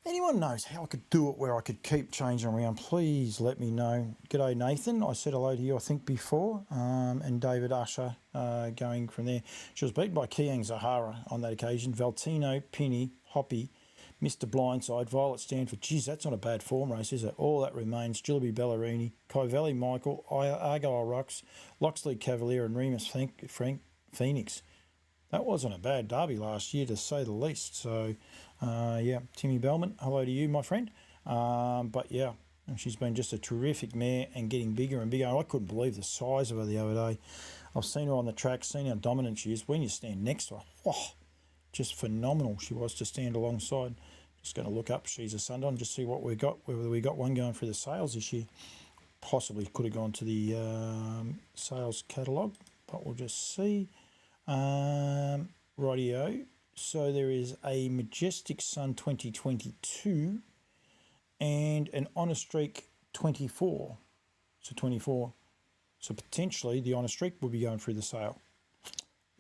Anyone knows how I could do it where I could keep changing around, please let me know. G'day, Nathan. I said hello to you, I think, before. And David Usher going from there. She was beaten by Kiang Zahara on that occasion. Valtino, Penny, Hoppy, Mr. Blindside, Violet Stanford. Geez, that's not a bad form race, is it? All that remains. Jillaby Ballerini, Covelli Michael, Argyle Rocks, Loxley Cavalier, and Remus Frank Phoenix. That wasn't a bad derby last year, to say the least. So, yeah, Timmy Bellman, hello to you, my friend. But, yeah, she's been just a terrific mare and getting bigger and bigger. I couldn't believe the size of her the other day. I've seen her on the track, seen how dominant she is. When you stand next to her, just phenomenal she was to stand alongside. Just going to look up She's a Sundon, just see what we got, whether we got one going for the sales this year. Possibly could have gone to the sales catalogue, but we'll just see. Rightio. So there is a Majestic Sun 2022 and an Honor Streak 24. So 24. So potentially the Honor Streak will be going through the sale.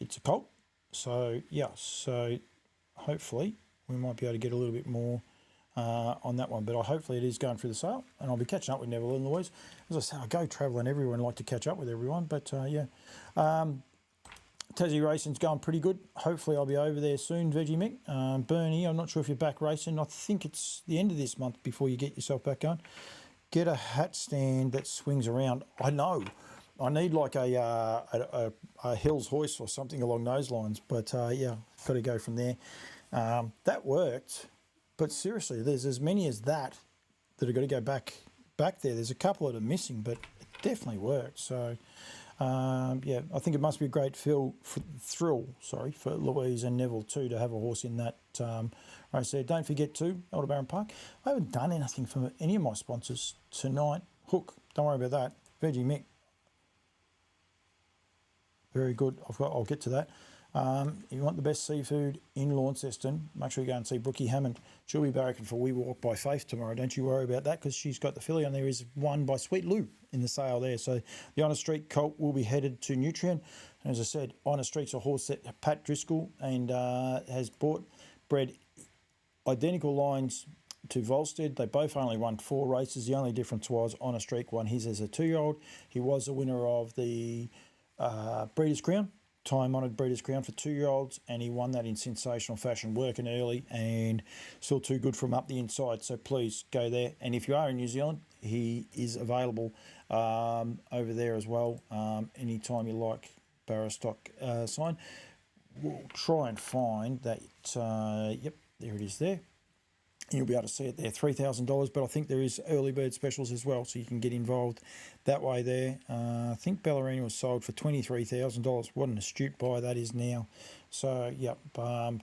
It's a colt. So, yeah, so hopefully we might be able to get a little bit more on that one. But hopefully it is going through the sale. And I'll be catching up with Neville and Louise. As I said, I go travelling everywhere and like to catch up with everyone. But, yeah. Tassie Racing's going pretty good. Hopefully I'll be over there soon, Veggie Mick. Bernie, I'm not sure if you're back racing. I think it's the end of this month before you get yourself back going. Get a hat stand that swings around. I know. I need like a Hills hoist or something along those lines. But, yeah, got to go from there. That worked. But seriously, there's as many as that are going to go back there. There's a couple that are missing, but it definitely worked. So... yeah, I think it must be a great thrill for Louise and Neville too to have a horse in that race there. Don't forget too, Aldebaran Park. I haven't done anything for any of my sponsors tonight. Hook, don't worry about that. Veggie Mick, very good. I'll get to that. You want the best seafood in Launceston, make sure you go and see Brookie Hammond. She'll be barracking for We Walk by Faith tomorrow. Don't you worry about that, because she's got the filly, and there is one by Sweet Lou in the sale there. So the Honor Streak colt will be headed to Nutrien. And as I said, Honor Streak's a horse that Pat Driscoll and has bred identical lines to Volstead. They both only won 4 races. The only difference was Honor Streak won his as a 2-year-old. He was the winner of the Breeders' Crown, time-honoured Breeders' Crown for 2-year-olds, and he won that in sensational fashion, working early and still too good from up the inside. So please go there. And if you are in New Zealand, he is available over there as well. Anytime you like Barrow-stock sign. We'll try and find that. Yep, there it is there. You'll be able to see it there, $3,000, but I think there is early bird specials as well, so you can get involved that way there. I think Ballerina was sold for $23,000. What an astute buy that is now. So, yep,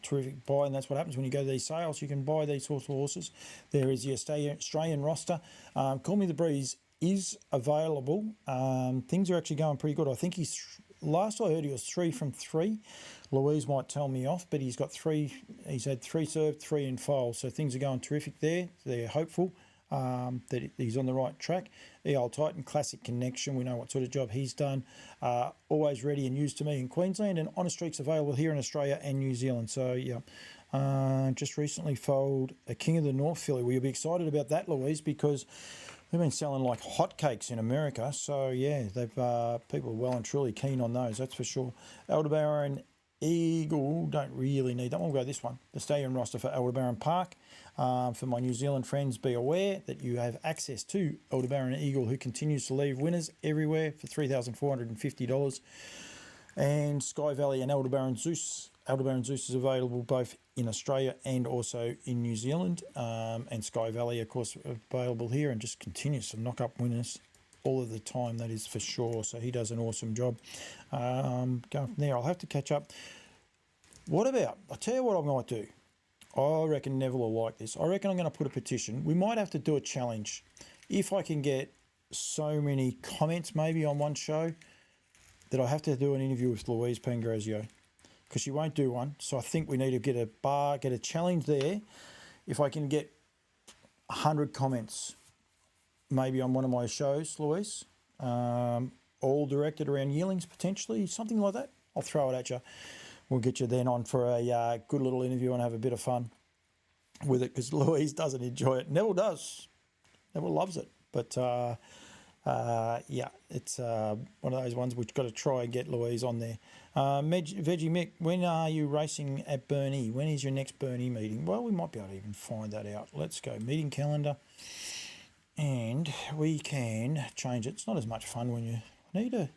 terrific buy, and that's what happens when you go to these sales. You can buy these sorts of horses. There is the Australian roster. Call Me the Breeze is available. Things are actually going pretty good. I think last I heard he was 3 from 3. Louise might tell me off, but he's got 3. He's had 3 served, 3 in foal, so things are going terrific there. They're hopeful that he's on the right track. The Old Titan Classic Connection, we know what sort of job he's done. Always ready and used to me in Queensland, and Honor Streak's available here in Australia and New Zealand. So yeah, just recently foaled a King of the North filly. Will you be excited about that, Louise? Because they've been selling like hotcakes in America. So yeah, they've people are well and truly keen on those. That's for sure. Aldebaran Eagle, don't really need that one. We'll go this one. The Stallion roster for Aldebaran Park. For my New Zealand friends, be aware that you have access to Aldebaran Eagle, who continues to leave winners everywhere for $3,450. And Sky Valley and Aldebaran Zeus. Aldebaran Zeus is available both in Australia and also in New Zealand. And Sky Valley, of course, available here and just continues to knock up winners all of the time, that is for sure. So he does an awesome job. Going from there, I'll have to catch up. What about, I'll tell you what I might do. I reckon Neville will like this. I reckon I'm going to put a petition. We might have to do a challenge. If I can get so many comments maybe on one show that I have to do an interview with Louise Pangrazio, because she won't do one. So I think we need to get a challenge there. If I can get 100 comments maybe on one of my shows, Louise, all directed around yearlings potentially, something like that, I'll throw it at you. We'll get you then on for a good little interview and have a bit of fun with it, because Louise doesn't enjoy it. Neville does. Neville loves it. But yeah, it's one of those ones we've got to try and get Louise on there. Veggie Mick, when are you racing at Burnie? When is your next Burnie meeting? Well, we might be able to even find that out. Let's go meeting calendar. And we can change it. It's not as much fun when you need a...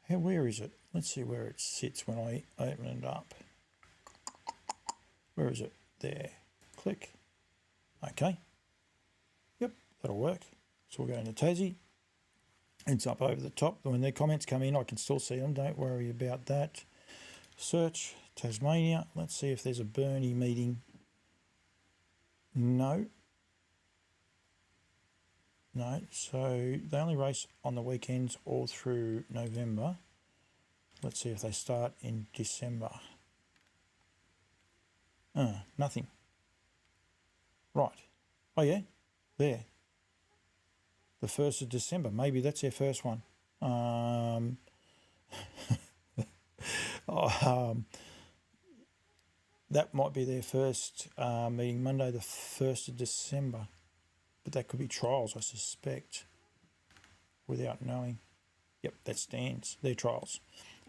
Where is it? Let's see where it sits when I open it up. Where is it? There. Click. Okay. Yep, that'll work. So we'll go into Tassie. It's up over the top. When their comments come in, I can still see them. Don't worry about that. Search Tasmania. Let's see if there's a Burnie meeting. No. No, so they only race on the weekends all through November. Let's see if they start in December. Nothing. Right. Oh yeah, there. The 1st of December. Maybe that's their first one. That might be their first meeting, Monday the 1st of December. But that could be trials, I suspect, without knowing. Yep, that stands. They're trials.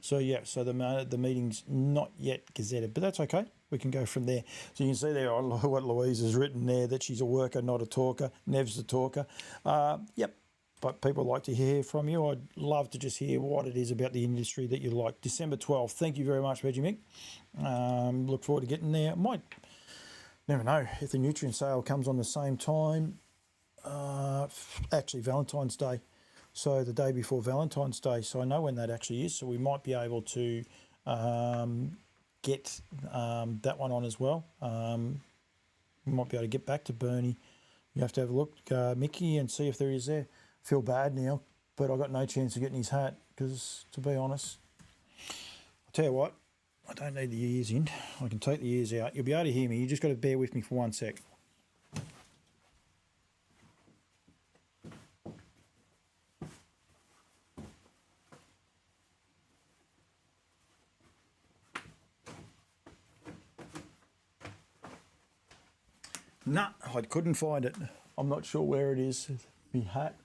So, yeah, so the meeting's not yet gazetted, but that's okay. We can go from there. So you can see there what Louise has written there, that she's a worker, not a talker. Nev's the talker. Yep, but people like to hear from you. I'd love to just hear what it is about the industry that you like. December 12th. Thank you very much, Veggie Mick. Look forward to getting there. Might, never know, if the Nutrien sale comes on the same time. Actually Valentine's Day, so the day before Valentine's Day, so I know when that actually is, so we might be able to get that one on as well. We might be able to get back to Burnie. You have to have a look, Mickey, and see if there is there. Feel bad now, but I got no chance of getting his hat, because to be honest, I'll tell you what, I don't need the ears in. I can take the ears out. You'll be able to hear me. You just got to bear with me for 1 sec. Nah, I couldn't find it. I'm not sure where it is. My hat.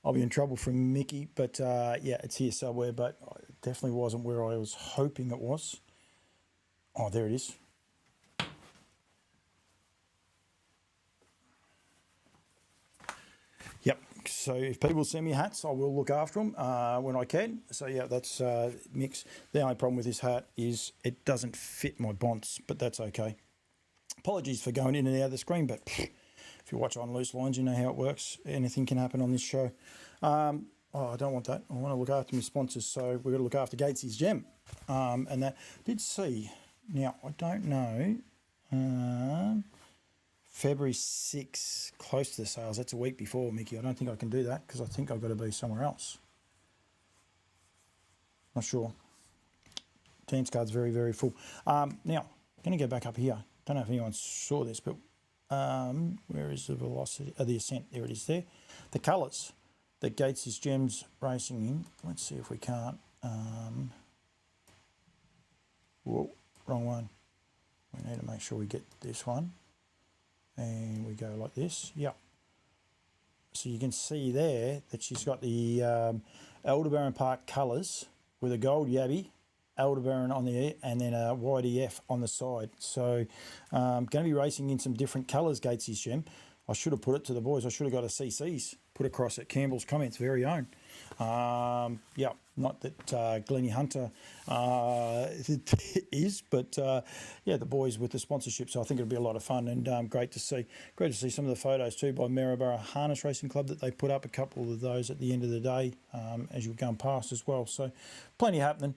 I'll be in trouble from Mickey, but yeah, it's here somewhere, but it definitely wasn't where I was hoping it was. Oh, there it is. Yep, so if people send me hats, I will look after them when I can. So yeah, that's Mick's. The only problem with this hat is it doesn't fit my bonce, but that's okay. Apologies for going in and out of the screen, but if you watch on Loose Lines, you know how it works. Anything can happen on this show. Oh, I don't want that. I want to look after my sponsors, so we've got to look after Gatesy's Gem. And that did see. Now, I don't know. February 6, close to the sales. That's a week before, Mickey. I don't think I can do that because I think I've got to be somewhere else. Not sure. Dance card's very, very full. Now, I'm going to go back up here. Don't know if anyone saw this, but where is the velocity? The ascent. There it is there. The colours that Gates' Gems racing in. Let's see if we can't. Whoa, wrong one. We need to make sure we get this one. And we go like this. Yep. So you can see there that she's got the Aldebaran Park colours with a gold yabby, Aldebaran on the E, and then a white EF on the side. So going to be racing in some different colours, Gates' Gem. I should have put it to the boys. I should have got a CC's put across at Campbell's Comments very own. Yeah, not that Glennie Hunter is, but yeah, the boys with the sponsorship. So I think it'll be a lot of fun and great to see. Great to see some of the photos too by Maryborough Harness Racing Club that they put up. A couple of those at the end of the day as you were going past as well. So plenty happening.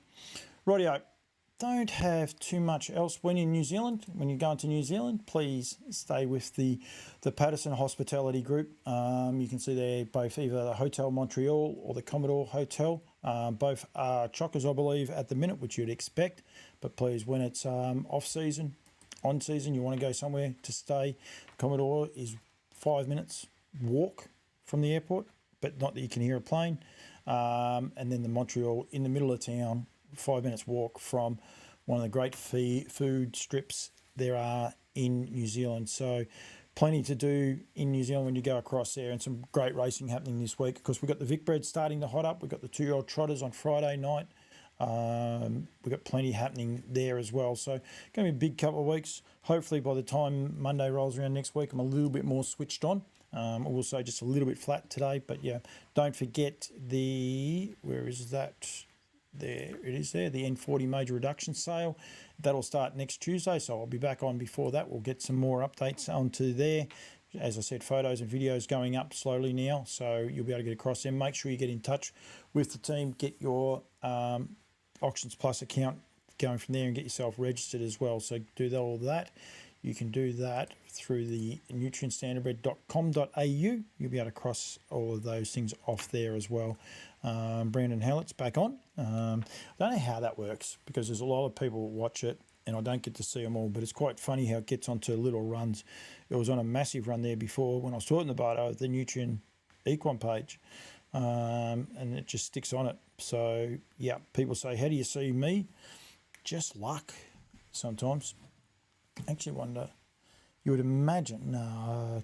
Rightio. Don't have too much else. When in New Zealand, when you're going to New Zealand, please stay with the Patterson Hospitality Group. You can see there both either the Hotel Montreal or the Commodore Hotel. Both are chockers, I believe, at the minute, which you'd expect. But please, when it's off season, on season, you want to go somewhere to stay. Commodore is 5 minutes walk from the airport, but not that you can hear a plane. And then the Montreal in the middle of town, 5 minutes walk from one of the great food strips there are in New Zealand. So plenty to do in New Zealand when you go across there, and some great racing happening this week. Of course, we've got the Vic Bred starting to hot up. We've got the 2-year-old trotters on Friday night. We've got plenty happening there as well. So going to be a big couple of weeks. Hopefully by the time Monday rolls around next week, I'm a little bit more switched on. I will say just a little bit flat today, but yeah, don't forget where is that? There it is there, the N40 major reduction sale. That'll start next Tuesday, so I'll be back on before that. We'll get some more updates onto there. As I said, photos and videos going up slowly now, so you'll be able to get across them. Make sure you get in touch with the team. Get your Auctions Plus account going from there and get yourself registered as well. So do all that. You can do that through the nutrienstandardbred.com.au. You'll be able to cross all of those things off there as well. Brandon Hallett's back on. I don't know how that works because there's a lot of people who watch it and I don't get to see them all, but it's quite funny how it gets onto little runs. It was on a massive run there before when I was talking about the Nutrien Equine page, and it just sticks on it. So yeah, people say, how do you see me? Just luck sometimes. I actually wonder, you would imagine, no,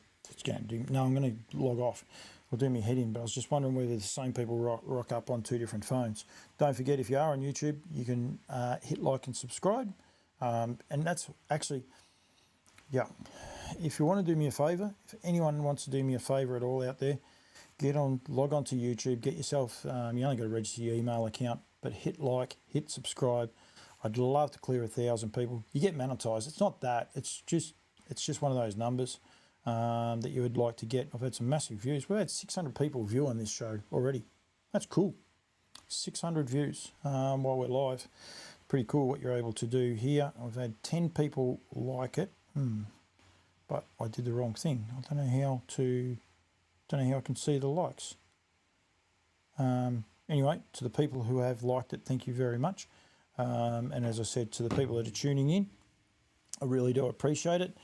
I'm going to log off. I'll do my head in, but I was just wondering whether the same people rock up on two different phones. Don't forget, if you are on YouTube, you can hit like and subscribe. And that's actually, yeah, if you want to do me a favour, if anyone wants to do me a favour at all out there, log on to YouTube, get yourself, you only got to register your email account, but hit like, hit subscribe. I'd love to clear 1,000 people. You get monetized. It's not that. It's just one of those numbers that you would like to get. I've had some massive views. We've had 600 people view on this show already. That's cool. 600 views while we're live. Pretty cool what you're able to do here. I've had 10 people like it, but I did the wrong thing. I don't know how I can see the likes. Anyway, to the people who have liked it, thank you very much. And as I said to the people that are tuning in, I really do appreciate it.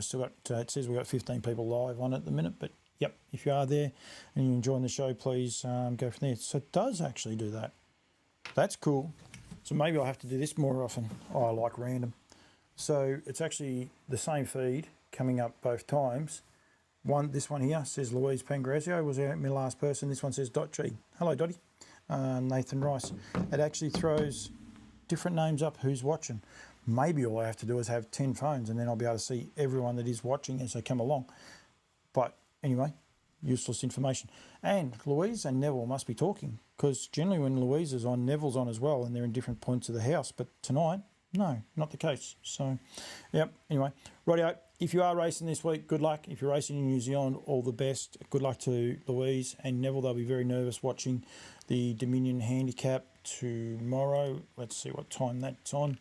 Still got, it says we've got 15 people live on at the minute, but yep, if you are there and you're enjoying the show, please go from there. So it does actually do that. That's cool. So maybe I'll have to do this more often. Oh, I like random. So it's actually the same feed coming up both times. This one here says Louise Pangrazio was my last person. This one says .G. Hello, Dottie. Nathan Rice. It actually throws different names up who's watching. Maybe all I have to do is have 10 phones and then I'll be able to see everyone that is watching as they come along. But anyway, useless information. And Louise and Neville must be talking, because generally when Louise is on, Neville's on as well, and they're in different points of the house. But tonight, no, not the case. So, yep, anyway. Rightio, if you are racing this week, good luck. If you're racing in New Zealand, all the best. Good luck to Louise and Neville. They'll be very nervous watching the Dominion Handicap tomorrow. Let's see what time that's on.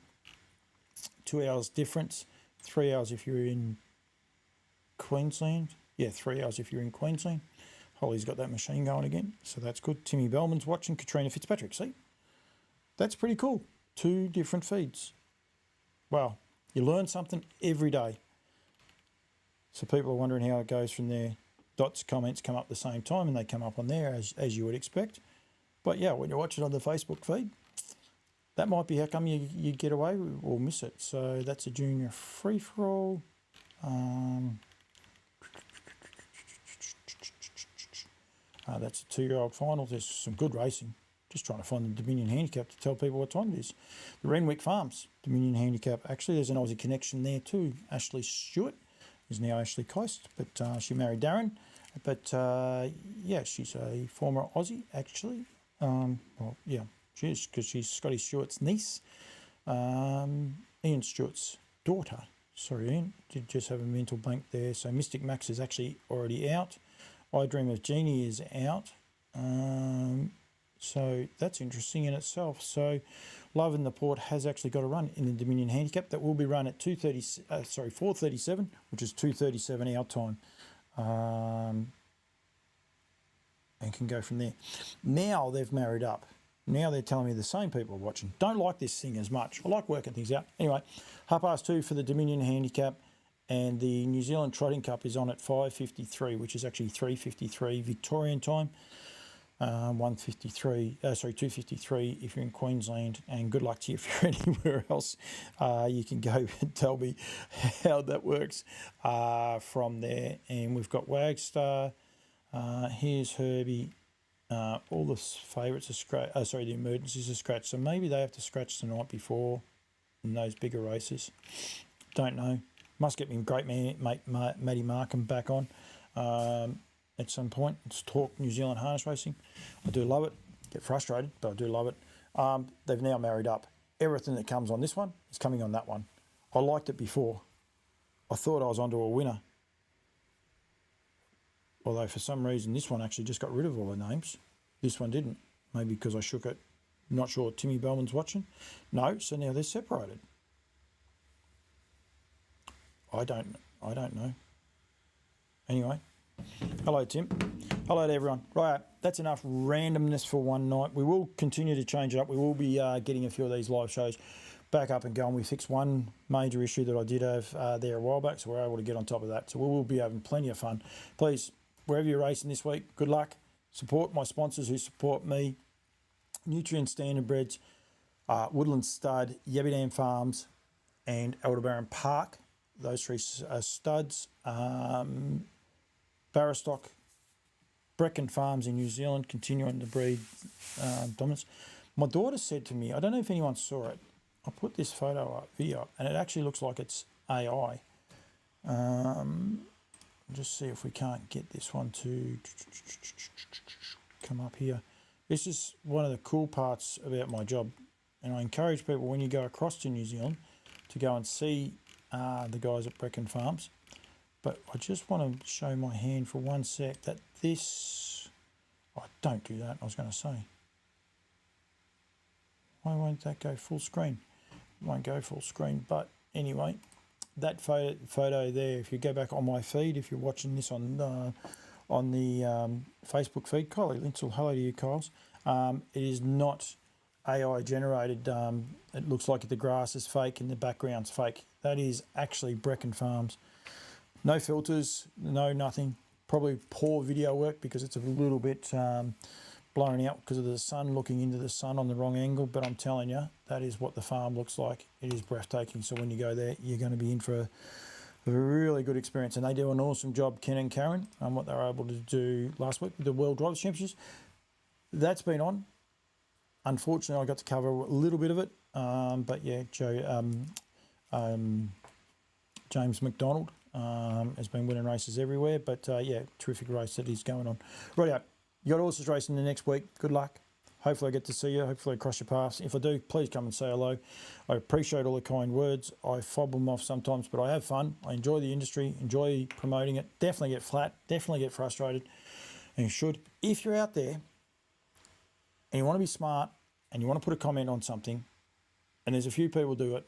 2 hours difference. 3 hours if you're in Queensland. Yeah, 3 hours if you're in Queensland. Holly's got that machine going again, so that's good. Timmy Bellman's watching. Katrina Fitzpatrick, see? That's pretty cool. 2 different feeds. Wow, you learn something every day. So people are wondering how it goes from there. Dot's comments come up the same time, and they come up on there as you would expect. But yeah, when you watch it on the Facebook feed, that might be how come you get away or miss it. So that's a junior free-for-all. That's a 2-year-old final. There's some good racing. Just trying to find the Dominion Handicap to tell people what time it is. The Renwick Farms Dominion Handicap. Actually, there's an Aussie connection there too. Ashley Stewart is now Ashley Coast, but she married Darren. But yeah, she's a former Aussie actually. Well, yeah. She is, because she's Scotty Stewart's niece, Ian Stewart's daughter. Sorry, Ian, did just have a mental blank there. So Mystic Max is actually already out. I Dream of Jeannie is out. So that's interesting in itself. So Love in the Port has actually got a run in the Dominion Handicap that will be run at 4:37, which is 2:37 our time. And can go from there. Now they've married up. Now they're telling me the same people are watching. Don't like this thing as much. I like working things out. Anyway, 2:30 for the Dominion Handicap, and the New Zealand Trotting Cup is on at 5:53, which is actually 3:53 Victorian time. 2:53 if you're in Queensland, and good luck to you if you're anywhere else. You can go and tell me how that works from there. And we've got Wagstar. Here's Herbie. All the favourites are scratch. The emergencies are scratched. So maybe they have to scratch the night before in those bigger races. Don't know. Must get me great mate Matty Markham back on at some point. Let's talk New Zealand harness racing. I do love it. Get frustrated, but I do love it. They've now married up. Everything that comes on this one is coming on that one. I liked it before. I thought I was onto a winner. Although for some reason this one actually just got rid of all the names. This one didn't. Maybe because I shook it. Not sure Timmy Bellman's watching. No, so now they're separated. I don't know. Anyway. Hello Tim. Hello to everyone. Right, that's enough randomness for one night. We will continue to change it up. We will be getting a few of these live shows back up and going. We fixed one major issue that I did have there a while back, so we're able to get on top of that. So we will be having plenty of fun. Please, wherever you're racing this week, good luck. Support my sponsors who support me. Nutrien Standardbreds, Woodland Stud, Yabby Farms, and Aldebaran Park. Those 3 studs. Barristock, Brecon Farms in New Zealand, continuing to breed dominance. My daughter said to me, I don't know if anyone saw it, I put this video up, and it actually looks like it's AI. Just see if we can't get this one to come up here. This is one of the cool parts about my job, and I encourage people when you go across to New Zealand to go and see the guys at Brecon Farms. But I just want to show my hand for 1 sec that this... Oh, don't do that, I was going to say. Why won't that go full screen? It won't go full screen, but anyway, that photo there, if you go back on my feed, if you're watching this on the Facebook feed, Kylie Linsell, hello to you, Kyles. It is not AI generated. It looks like the grass is fake and the background's fake. That is actually Brecon Farms. No filters, no nothing. Probably poor video work because it's a little bit blown out because of the sun, looking into the sun on the wrong angle. But I'm telling you, that is what the farm looks like. It is breathtaking. So when you go there, you're going to be in for a really good experience. And they do an awesome job, Ken and Karen, on what they were able to do last week with the World Drivers' Championships. That's been on. Unfortunately, I got to cover a little bit of it. But yeah, James McDonald has been winning races everywhere. But yeah, terrific race that is going on. Right, you got horses racing the next week. Good luck. Hopefully I get to see you. Hopefully I cross your paths. If I do, please come and say hello. I appreciate all the kind words. I fob them off sometimes, but I have fun. I enjoy the industry, enjoy promoting it. Definitely get flat, definitely get frustrated. And you should. If you're out there and you want to be smart and you want to put a comment on something, and there's a few people do it,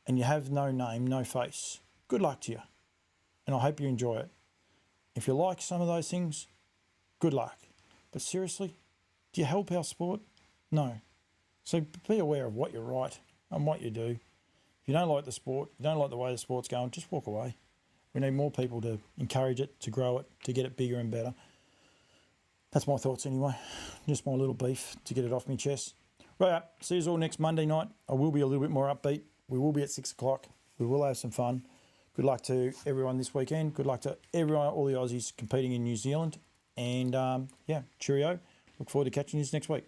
and you have no name, no face, good luck to you. And I hope you enjoy it. If you like some of those things, good luck. But seriously, do you help our sport? No. So be aware of what you write and what you do. If you don't like the sport, you don't like the way the sport's going, just walk away. We need more people to encourage it, to grow it, to get it bigger and better. That's my thoughts anyway. Just my little beef to get it off my chest. Right, see you all next Monday night. I will be a little bit more upbeat. We will be at 6 o'clock. We will have some fun. Good luck to everyone this weekend. Good luck to everyone, all the Aussies competing in New Zealand. And yeah, cheerio. Look forward to catching you next week.